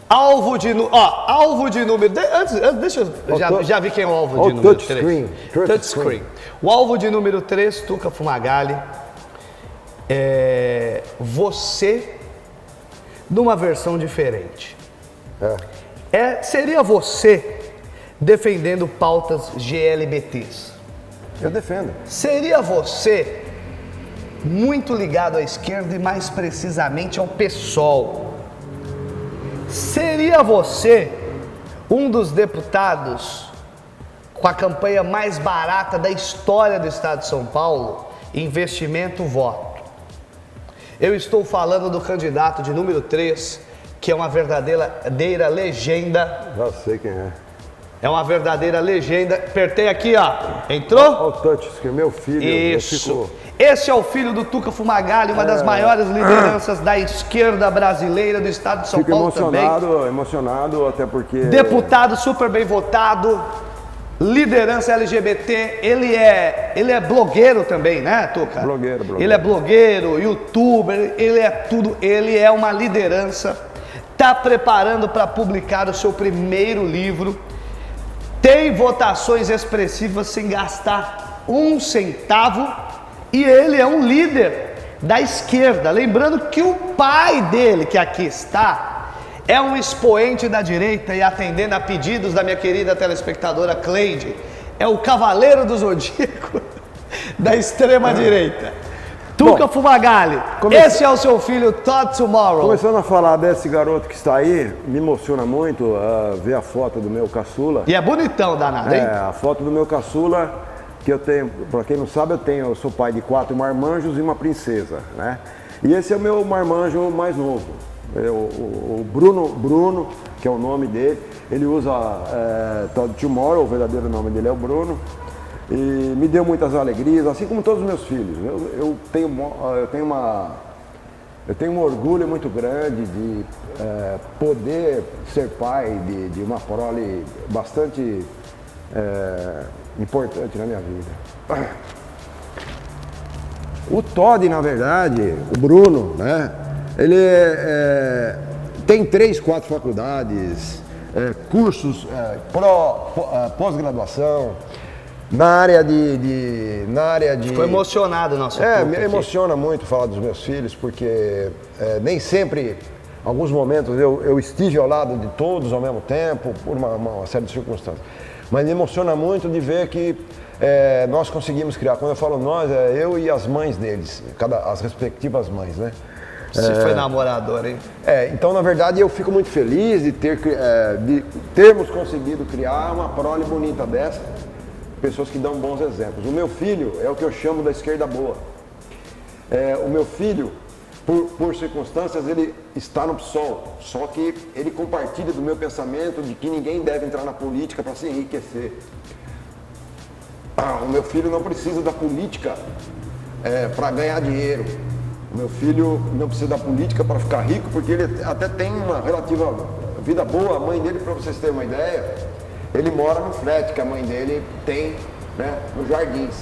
Alvo de número... Deixa eu... Já vi quem é o alvo de número 3. Touchscreen. O alvo de número 3, Tuca Fumagalli, você numa versão diferente. Seria você defendendo pautas GLBTs? Eu defendo. Seria você muito ligado à esquerda e mais precisamente ao PSOL? Seria você um dos deputados com a campanha mais barata da história do estado de São Paulo? Investimento, voto. Eu estou falando do candidato de número 3, que é uma verdadeira legenda. Já sei quem é. É uma verdadeira legenda. Apertei aqui, ó. Entrou? Olha o touchscreen, meu filho. Isso. Esse é o filho do Tuca Fumagalli, uma das maiores lideranças da esquerda brasileira do estado de São Paulo também. Emocionado, até porque... Deputado super bem votado, liderança LGBT, ele é blogueiro também, né, Tuca? Blogueiro. Ele é blogueiro, youtuber, ele é tudo, ele é uma liderança, está preparando para publicar o seu primeiro livro, tem votações expressivas sem gastar um centavo e ele é um líder da esquerda. Lembrando que o pai dele, que aqui está, é um expoente da direita e atendendo a pedidos da minha querida telespectadora Cleide, é o cavaleiro do zodíaco da extrema direita. Tuca Fumagalli, esse é o seu filho Todd Tomorrow. Começando a falar desse garoto que está aí, me emociona muito ver a foto do meu caçula. E é bonitão, danado, hein? A foto do meu caçula, que eu tenho, para quem não sabe, eu sou pai de 4 marmanjos e uma princesa, né? E esse é o meu marmanjo mais novo. O Bruno, que é o nome dele, ele usa Todd Tomorrow, o verdadeiro nome dele é o Bruno. E me deu muitas alegrias, assim como todos os meus filhos. Eu tenho um orgulho muito grande de poder ser pai de uma prole bastante importante na minha vida. O Todd, na verdade, o Bruno, né? Ele tem 3, 4 faculdades, cursos pós-graduação. Na área de... Ficou emocionado, nosso me emociona muito falar dos meus filhos, porque nem sempre, em alguns momentos, eu estive ao lado de todos ao mesmo tempo, por uma série de circunstâncias. Mas me emociona muito de ver que nós conseguimos criar. Quando eu falo nós, eu e as mães deles, as respectivas mães, né? Se foi namorador, hein? Então, na verdade, eu fico muito feliz de termos conseguido criar uma prole bonita dessa, pessoas que dão bons exemplos. O meu filho é o que eu chamo da esquerda boa. O meu filho, por circunstâncias, ele está no PSOL, só que ele compartilha do meu pensamento de que ninguém deve entrar na política para se enriquecer. O meu filho não precisa da política para ganhar dinheiro. O meu filho não precisa da política para ficar rico, porque ele até tem uma relativa vida boa. A mãe dele, para vocês terem uma ideia, ele mora no flat que a mãe dele tem, né, nos Jardins.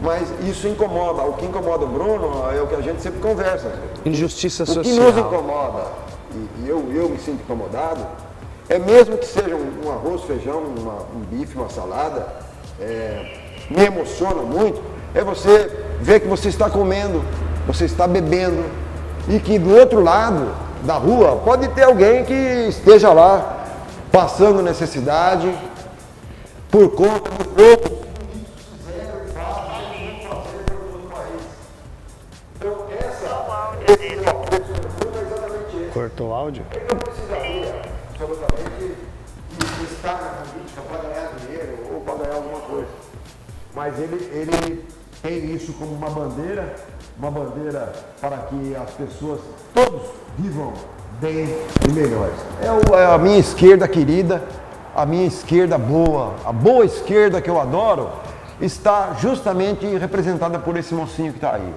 Mas isso incomoda. O que incomoda o Bruno é o que a gente sempre conversa. Injustiça social. O que nos incomoda, e eu me sinto incomodado, é mesmo que seja um arroz, feijão, um bife, uma salada, me emociona muito, é você ver que você está comendo, você está bebendo, e que do outro lado da rua pode ter alguém que esteja lá passando necessidade por conta do pouco. Cortou o áudio? Ele não precisaria absolutamente estar na política para ganhar dinheiro ou para ganhar alguma coisa. Mas ele tem isso como uma bandeira para que as pessoas, todos, vivam bem e melhores. É a minha esquerda querida, a minha esquerda boa, a boa esquerda que eu adoro, está justamente representada por esse mocinho que está aí.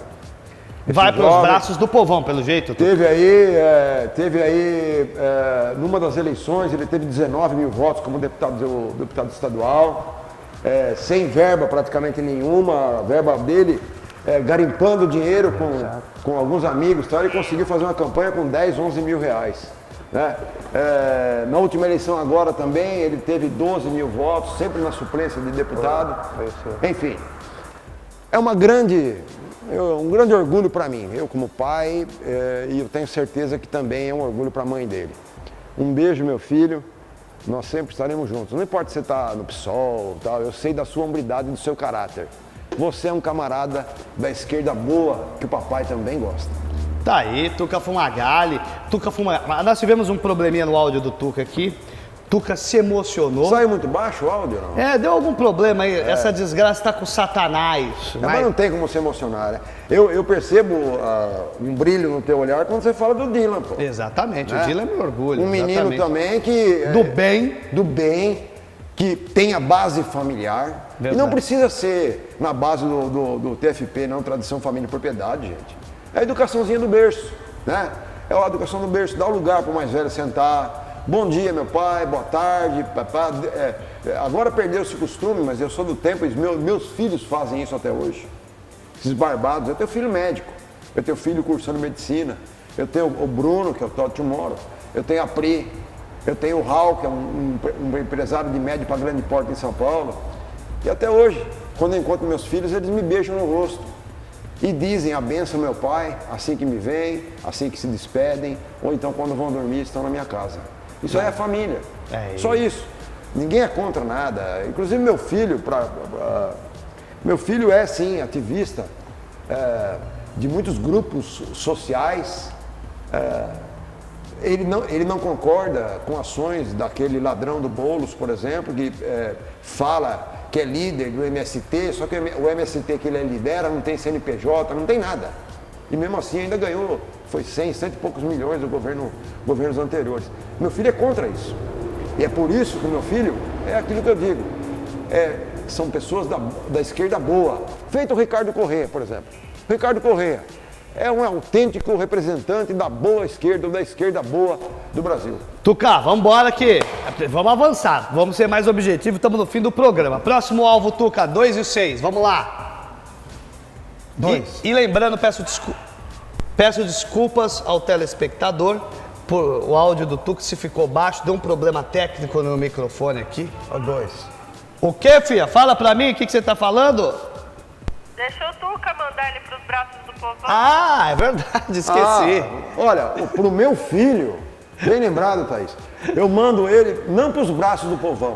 Vai para os braços do povão, pelo jeito. Teve aí, numa das eleições, ele teve 19 mil votos como deputado estadual, sem verba praticamente nenhuma, a verba dele, garimpando dinheiro com alguns amigos, tá? Ele conseguiu fazer uma campanha com 10, 11 mil reais. Né? Na última eleição agora também, ele teve 12 mil votos, sempre na suplência de deputado. Enfim, é um grande orgulho para mim, eu como pai, e eu tenho certeza que também é um orgulho para a mãe dele. Um beijo, meu filho, nós sempre estaremos juntos. Não importa se você está no PSOL, tal, eu sei da sua hombridade e do seu caráter. Você é um camarada da esquerda boa, que o papai também gosta. Tá aí, Tuca Fumagalli. Nós tivemos um probleminha no áudio do Tuca aqui. Tuca se emocionou. Saiu muito baixo o áudio, não? Deu algum problema aí. Essa desgraça tá com Satanás. Mas não tem como se emocionar, né? Eu percebo um brilho no teu olhar quando você fala do Dylan, pô. Exatamente, né? O Dylan é meu orgulho. Um menino também que... Do bem, que tem a base familiar. Verdade. E não precisa ser na base do TFP, não, Tradição, Família e Propriedade, gente. É a educaçãozinha do berço, né? É a educação do berço, dá o lugar para o mais velho sentar. Bom dia, meu pai, boa tarde, papá. Agora perdeu-se o costume, mas eu sou do tempo, meus filhos fazem isso até hoje. Esses barbados. Eu tenho filho médico, eu tenho filho cursando medicina, eu tenho o Bruno, que é o Todd Tomorrow, eu tenho a Pri, eu tenho o Raul, que é um empresário de médio para grande porte em São Paulo. E até hoje, quando eu encontro meus filhos, eles me beijam no rosto. E dizem a benção meu pai, assim que me veem, assim que se despedem, ou então quando vão dormir estão na minha casa. Isso aí é família, só isso. Ninguém é contra nada. Inclusive meu filho, meu filho é sim ativista de muitos grupos sociais. Ele não concorda com ações daquele ladrão do Boulos, por exemplo, que fala que é líder do MST, só que o MST que ele lidera não tem CNPJ, não tem nada. E mesmo assim ainda ganhou, foi 100 e poucos milhões do governos anteriores. Meu filho é contra isso. E é por isso que o meu filho é aquilo que eu digo. São pessoas da esquerda boa. Feito o Ricardo Corrêa, por exemplo. Ricardo Corrêa é um autêntico representante da boa esquerda, ou da esquerda boa do Brasil. Tuca, vamos embora aqui. Vamos avançar, vamos ser mais objetivos, estamos no fim do programa. Próximo alvo, Tuca, 2 e 6, vamos lá. 2. E lembrando, peço desculpas ao telespectador por o áudio do Tuca se ficou baixo, deu um problema técnico no microfone aqui. 2. O que, filha? Fala pra mim, o que você tá falando? Deixa o Tuca mandar ele pros braços do povão. Ah, é verdade, esqueci. Olha, pro meu filho, bem lembrado, Thaís, eu mando ele não pros braços do povão.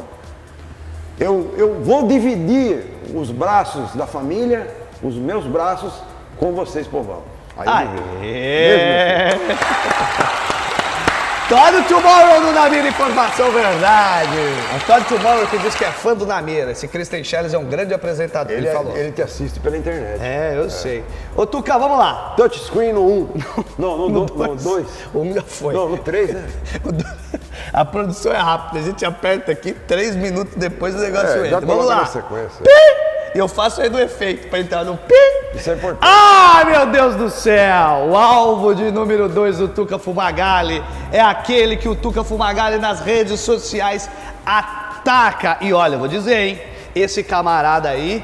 Eu vou dividir os braços da família, os meus braços, com vocês, povão. Aí Aê! Todd Tomorrow no Namira, informação verdade. O Todd Tomorrow que diz que é fã do Namira. Esse Christian Schelles é um grande apresentador, ele falou. Ele te assiste pela internet. Eu sei. Ô, Tuca, vamos lá. Touchscreen no 1. Não, no 2. Um já foi. Não, no 3, né? A produção é rápida, a gente aperta aqui, 3 minutos depois o negócio Já entra. Vamos lá. na sequência. E eu faço aí do efeito pra entrar no pi. Isso é importante. Ah, meu Deus do céu! O alvo de número 2 do Tuca Fumagalli é aquele que o Tuca Fumagalli nas redes sociais ataca. E olha, eu vou dizer, hein? Esse camarada aí,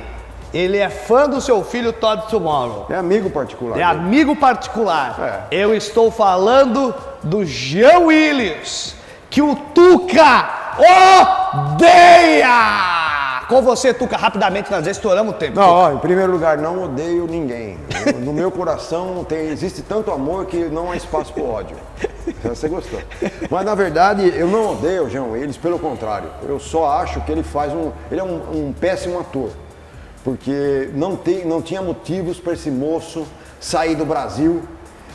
ele é fã do seu filho Todd Tomorrow. É amigo particular. É amigo particular. É. Eu estou falando do Jean Willis, que o Tuca odeia! Com você, Tuca, rapidamente, nós já estouramos o tempo. Não, ó, em primeiro lugar, não odeio ninguém. No meu coração existe tanto amor que não há espaço para ódio. Você gostou. Mas na verdade, eu não odeio o Jean Willis, pelo contrário. Eu só acho que ele ele é um péssimo ator. Porque não tinha motivos para esse moço sair do Brasil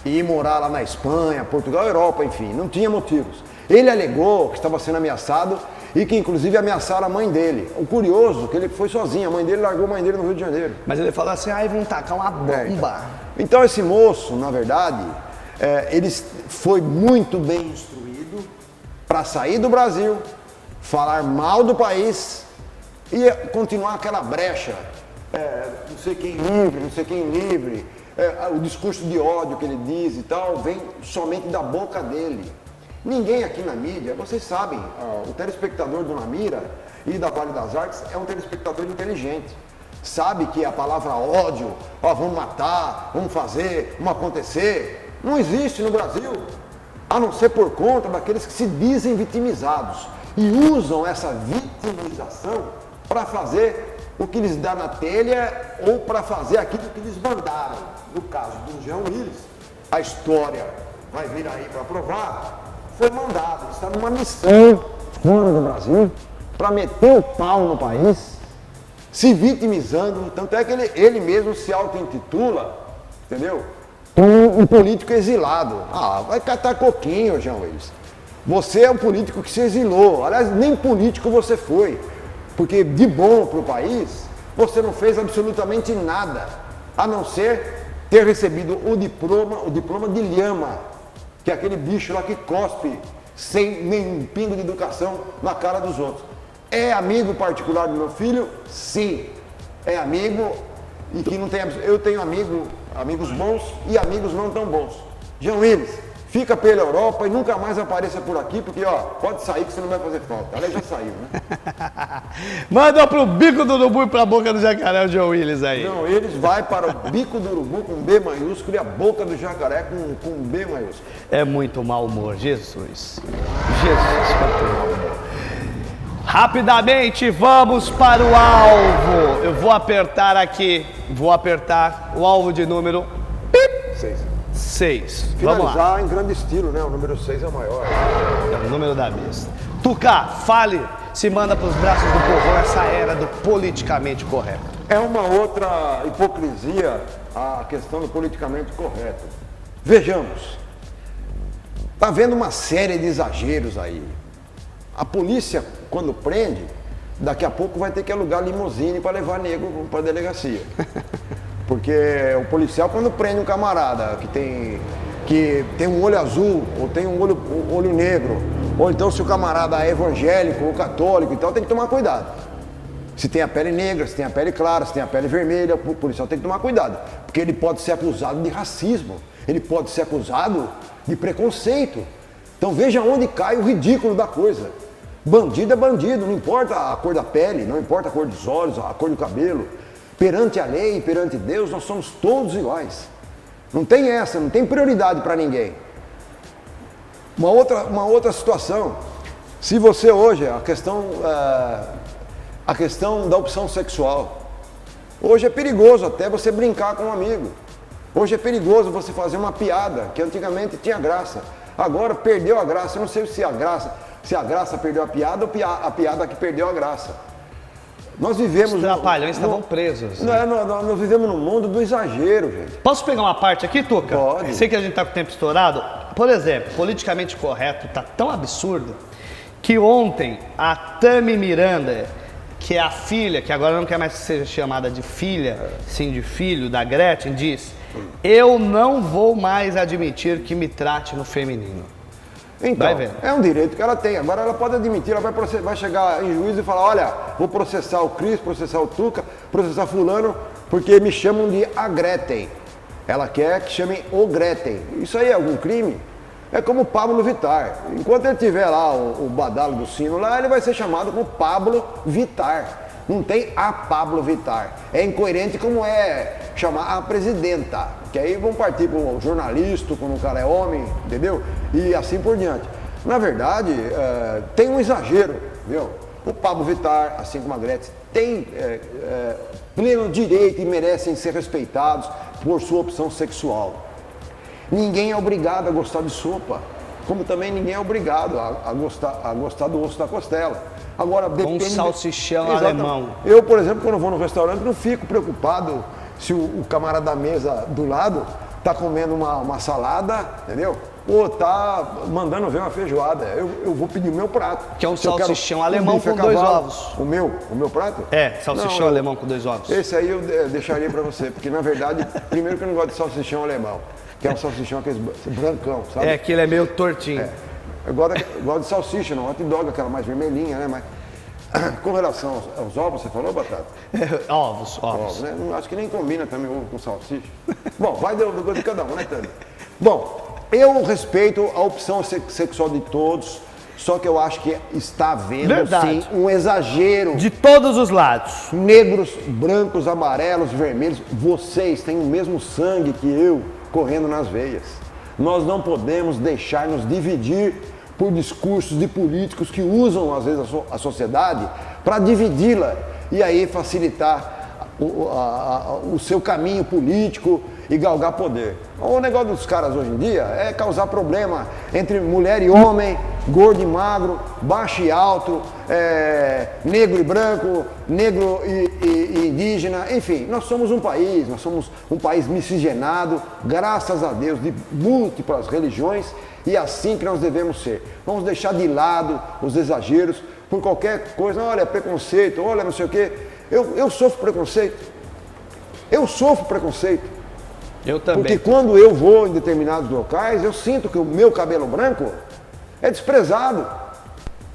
e ir morar lá na Espanha, Portugal, Europa, enfim. Não tinha motivos. Ele alegou que estava sendo ameaçado e que inclusive ameaçaram a mãe dele. O curioso é que ele foi sozinho, a mãe dele largou a mãe dele no Rio de Janeiro. Mas ele falou assim, vão tacar uma bomba. Então esse moço, na verdade, ele foi muito bem instruído para sair do Brasil, falar mal do país e continuar aquela brecha. Não sei quem livre, não sei quem livre. O discurso de ódio que ele diz e tal, vem somente da boca dele. Ninguém aqui na mídia, vocês sabem, o telespectador do Namira e da Vale das Artes é um telespectador inteligente. Sabe que a palavra ódio, vamos matar, vamos fazer, vamos acontecer, não existe no Brasil. A não ser por conta daqueles que se dizem vitimizados e usam essa vitimização para fazer o que lhes dá na telha ou para fazer aquilo que lhes mandaram. No caso do Jean Willis, a história vai vir aí para provar. Foi mandado, está numa missão fora do Brasil para meter o pau no país, se vitimizando, tanto é que ele mesmo se auto-intitula, entendeu? Um político exilado. Vai catar coquinho, Jean Willis. Você é um político que se exilou, aliás, nem político você foi, porque de bom para o país, você não fez absolutamente nada, a não ser ter recebido o diploma de lhama, que é aquele bicho lá que cospe sem nenhum pingo de educação na cara dos outros. É amigo particular do meu filho? Sim. É amigo e que não tem... Eu tenho amigos bons e amigos não tão bons. Jean Willis, fica pela Europa e nunca mais apareça por aqui, porque pode sair que você não vai fazer falta. Ela já saiu, né? Manda pro bico do urubu e pra boca do jacaré o Jean Willis aí. Não, eles vai para o bico do urubu com B maiúsculo e a boca do jacaré com B maiúsculo. É muito mau humor, Jesus. Quanto mau humor. Rapidamente, vamos para o alvo. Eu vou apertar aqui, o alvo de número 6. Vamos lá. Finalizar em grande estilo, né? O número 6 é o maior. É o número da besta. Tuca, fale, se manda para os braços do povo nessa era do politicamente correto. É uma outra hipocrisia a questão do politicamente correto. Vejamos, está havendo uma série de exageros aí. A polícia, quando prende, daqui a pouco vai ter que alugar limusine para levar nego para a delegacia. Porque o policial, quando prende um camarada que tem um olho azul, ou tem um olho negro, ou então se o camarada é evangélico ou católico e tal, tem que tomar cuidado. Se tem a pele negra, se tem a pele clara, se tem a pele vermelha, o policial tem que tomar cuidado. Porque ele pode ser acusado de racismo, ele pode ser acusado de preconceito. Então veja onde cai o ridículo da coisa. Bandido é bandido, não importa a cor da pele, não importa a cor dos olhos, a cor do cabelo. Perante a lei, perante Deus, nós somos todos iguais. Não tem essa, não tem prioridade para ninguém. Uma outra situação, se você hoje, a questão da opção sexual, hoje é perigoso até você brincar com um amigo. Hoje é perigoso você fazer uma piada, que antigamente tinha graça. Agora perdeu a graça, eu não sei se a graça perdeu a piada ou a piada que perdeu a graça. Nós vivemos... Os trapalhões estavam presos. Nós vivemos num mundo do exagero, gente. Posso pegar uma parte aqui, Tuca? Pode. Sei que a gente tá com o tempo estourado. Por exemplo, politicamente correto tá tão absurdo que ontem a Tami Miranda, que é a filha, que agora não quer mais que seja chamada de filha, sim de filho, da Gretchen, diz: eu não vou mais admitir que me trate no feminino. Então, Vai vendo. é um direito que ela tem. Agora ela pode admitir, ela vai chegar em juízo e falar: olha, vou processar o Cris, processar o Tuca, processar fulano, porque me chamam de a Gretchen. Ela quer que chamem o Gretchen. Isso aí é algum crime? É como o Pablo Vittar. Enquanto ele tiver lá o badalo do sino lá, ele vai ser chamado como Pablo Vittar. Não tem a Pablo Vittar. É incoerente como é chamar a presidenta. Que aí vão partir para o jornalista, quando o cara é homem, entendeu? E assim por diante. Na verdade, tem um exagero, viu? O Pablo Vittar, assim como a Gretchen, tem pleno direito e merecem ser respeitados por sua opção sexual. Ninguém é obrigado a gostar de sopa, como também ninguém é obrigado a gostar do osso da costela. Agora, depende... Um salsichão Exatamente. alemão. Eu, por exemplo, quando vou no restaurante, não fico preocupado se o camarada da mesa do lado está comendo uma salada, entendeu? Ou tá mandando ver uma feijoada. Eu vou pedir o meu prato. Que é um Se eu quero salsichão alemão bife a com 2 cavalo, ovos. O meu prato? É, salsichão Não, alemão com 2 ovos. Esse aí eu deixaria para você, porque na verdade, primeiro que eu não gosto de salsichão alemão, que é um salsichão aquele brancão, sabe? É, que ele é meio tortinho. Eu gosto de salsicha, não hot dog, aquela mais vermelhinha, né? Mas com relação aos ovos, você falou, Batata? Ovos. Ovos, né? Acho que nem combina também ovo com salsicha. Bom, vai do gosto de cada um, né, Tânia? Bom, eu respeito a opção sexual de todos, só que eu acho que está havendo, Verdade. sim, um exagero. De todos os lados. Negros, brancos, amarelos, vermelhos, vocês têm o mesmo sangue que eu correndo nas veias. Nós não podemos deixar nos dividir por discursos de políticos que usam, às vezes, a sociedade para dividi-la e aí facilitar o seu caminho político e galgar poder. O negócio dos caras hoje em dia é causar problema entre mulher e homem, gordo e magro, baixo e alto, negro e branco, negro e indígena, enfim, nós somos um país miscigenado, graças a Deus, de múltiplas religiões, e é assim que nós devemos ser. Vamos deixar de lado os exageros por qualquer coisa. Olha, preconceito, olha, não sei o quê. Eu sofro preconceito. Eu sofro preconceito. Eu também. Porque quando eu vou em determinados locais, eu sinto que o meu cabelo branco é desprezado.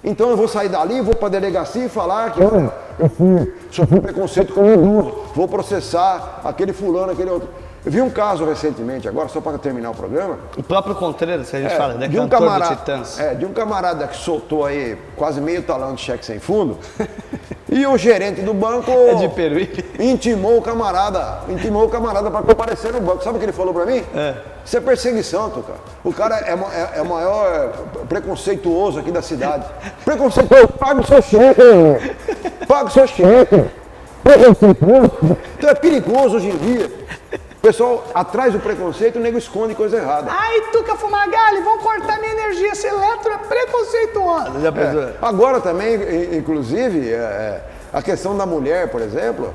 Então eu vou sair dali, vou para a delegacia e falar que olha, eu sofri preconceito com o idoso, vou processar aquele fulano, aquele outro. Eu vi um caso recentemente, agora só para terminar o programa. O próprio Contreras, que a gente fala, né? De um Cantor camarada, do Titãs. de um camarada que soltou aí quase meio talão de cheque sem fundo. E o gerente do banco De Peruíbe. intimou o camarada para comparecer no banco. Sabe o que ele falou para mim? Isso é perseguição, Tuca. O cara é o maior preconceituoso aqui da cidade. Preconceituoso, paga o seu cheque. Paga o seu cheque. Preconceituoso. Então é perigoso hoje em dia. O pessoal, atrás do preconceito, o nego esconde coisa errada. Ai, Tuca Fumagalli, vão cortar minha energia, esse eletro é preconceituoso. Já pensou? Agora também, inclusive, a questão da mulher, por exemplo,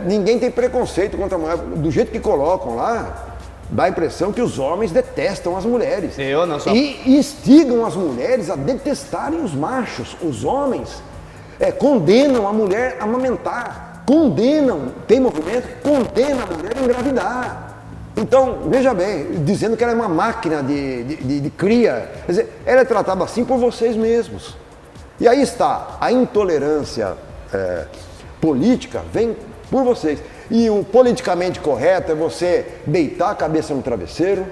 ninguém tem preconceito contra a mulher. Do jeito que colocam lá, dá a impressão que os homens detestam as mulheres. Eu não sou. E instigam as mulheres a detestarem os machos. Os homens condenam a mulher a amamentar. Condenam, tem movimento que condena a mulher a engravidar. Então, veja bem, dizendo que ela é uma máquina de cria. Quer dizer, ela é tratada assim por vocês mesmos. E aí está, a intolerância política vem por vocês. E o politicamente correto é você deitar a cabeça no travesseiro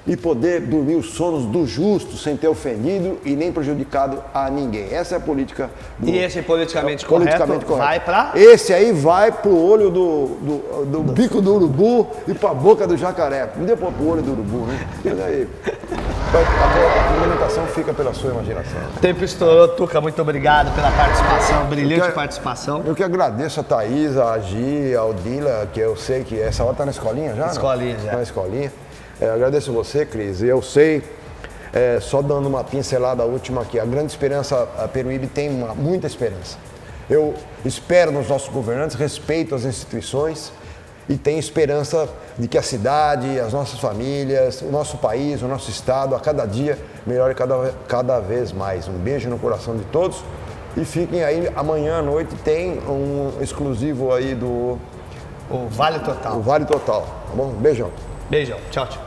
e poder dormir os sonos do justo sem ter ofendido e nem prejudicado a ninguém. Essa é a política do... E esse politicamente correto vai para... Esse aí vai pro olho do bico do urubu e pra boca do jacaré. Não deu pro olho do urubu, né? Mas aí... A complementação fica pela sua imaginação. O tempo estourou, Tuca, muito obrigado pela participação, brilhante participação. Eu que agradeço a Thaís, a Gi, a Odila, que eu sei que essa hora tá na escolinha já? Escolinha já. Tá na escolinha. Agradeço você, Cris. Eu sei, só dando uma pincelada última aqui, a Grande Esperança, a Peruíbe tem muita esperança. Eu espero nos nossos governantes respeito às instituições e tenho esperança de que a cidade, as nossas famílias, o nosso país, o nosso estado, a cada dia melhore cada vez mais. Um beijo no coração de todos e fiquem aí, amanhã à noite tem um exclusivo aí do... O Vale Total. O Vale Total, tá bom? Beijão. Beijão. Tchau, tchau.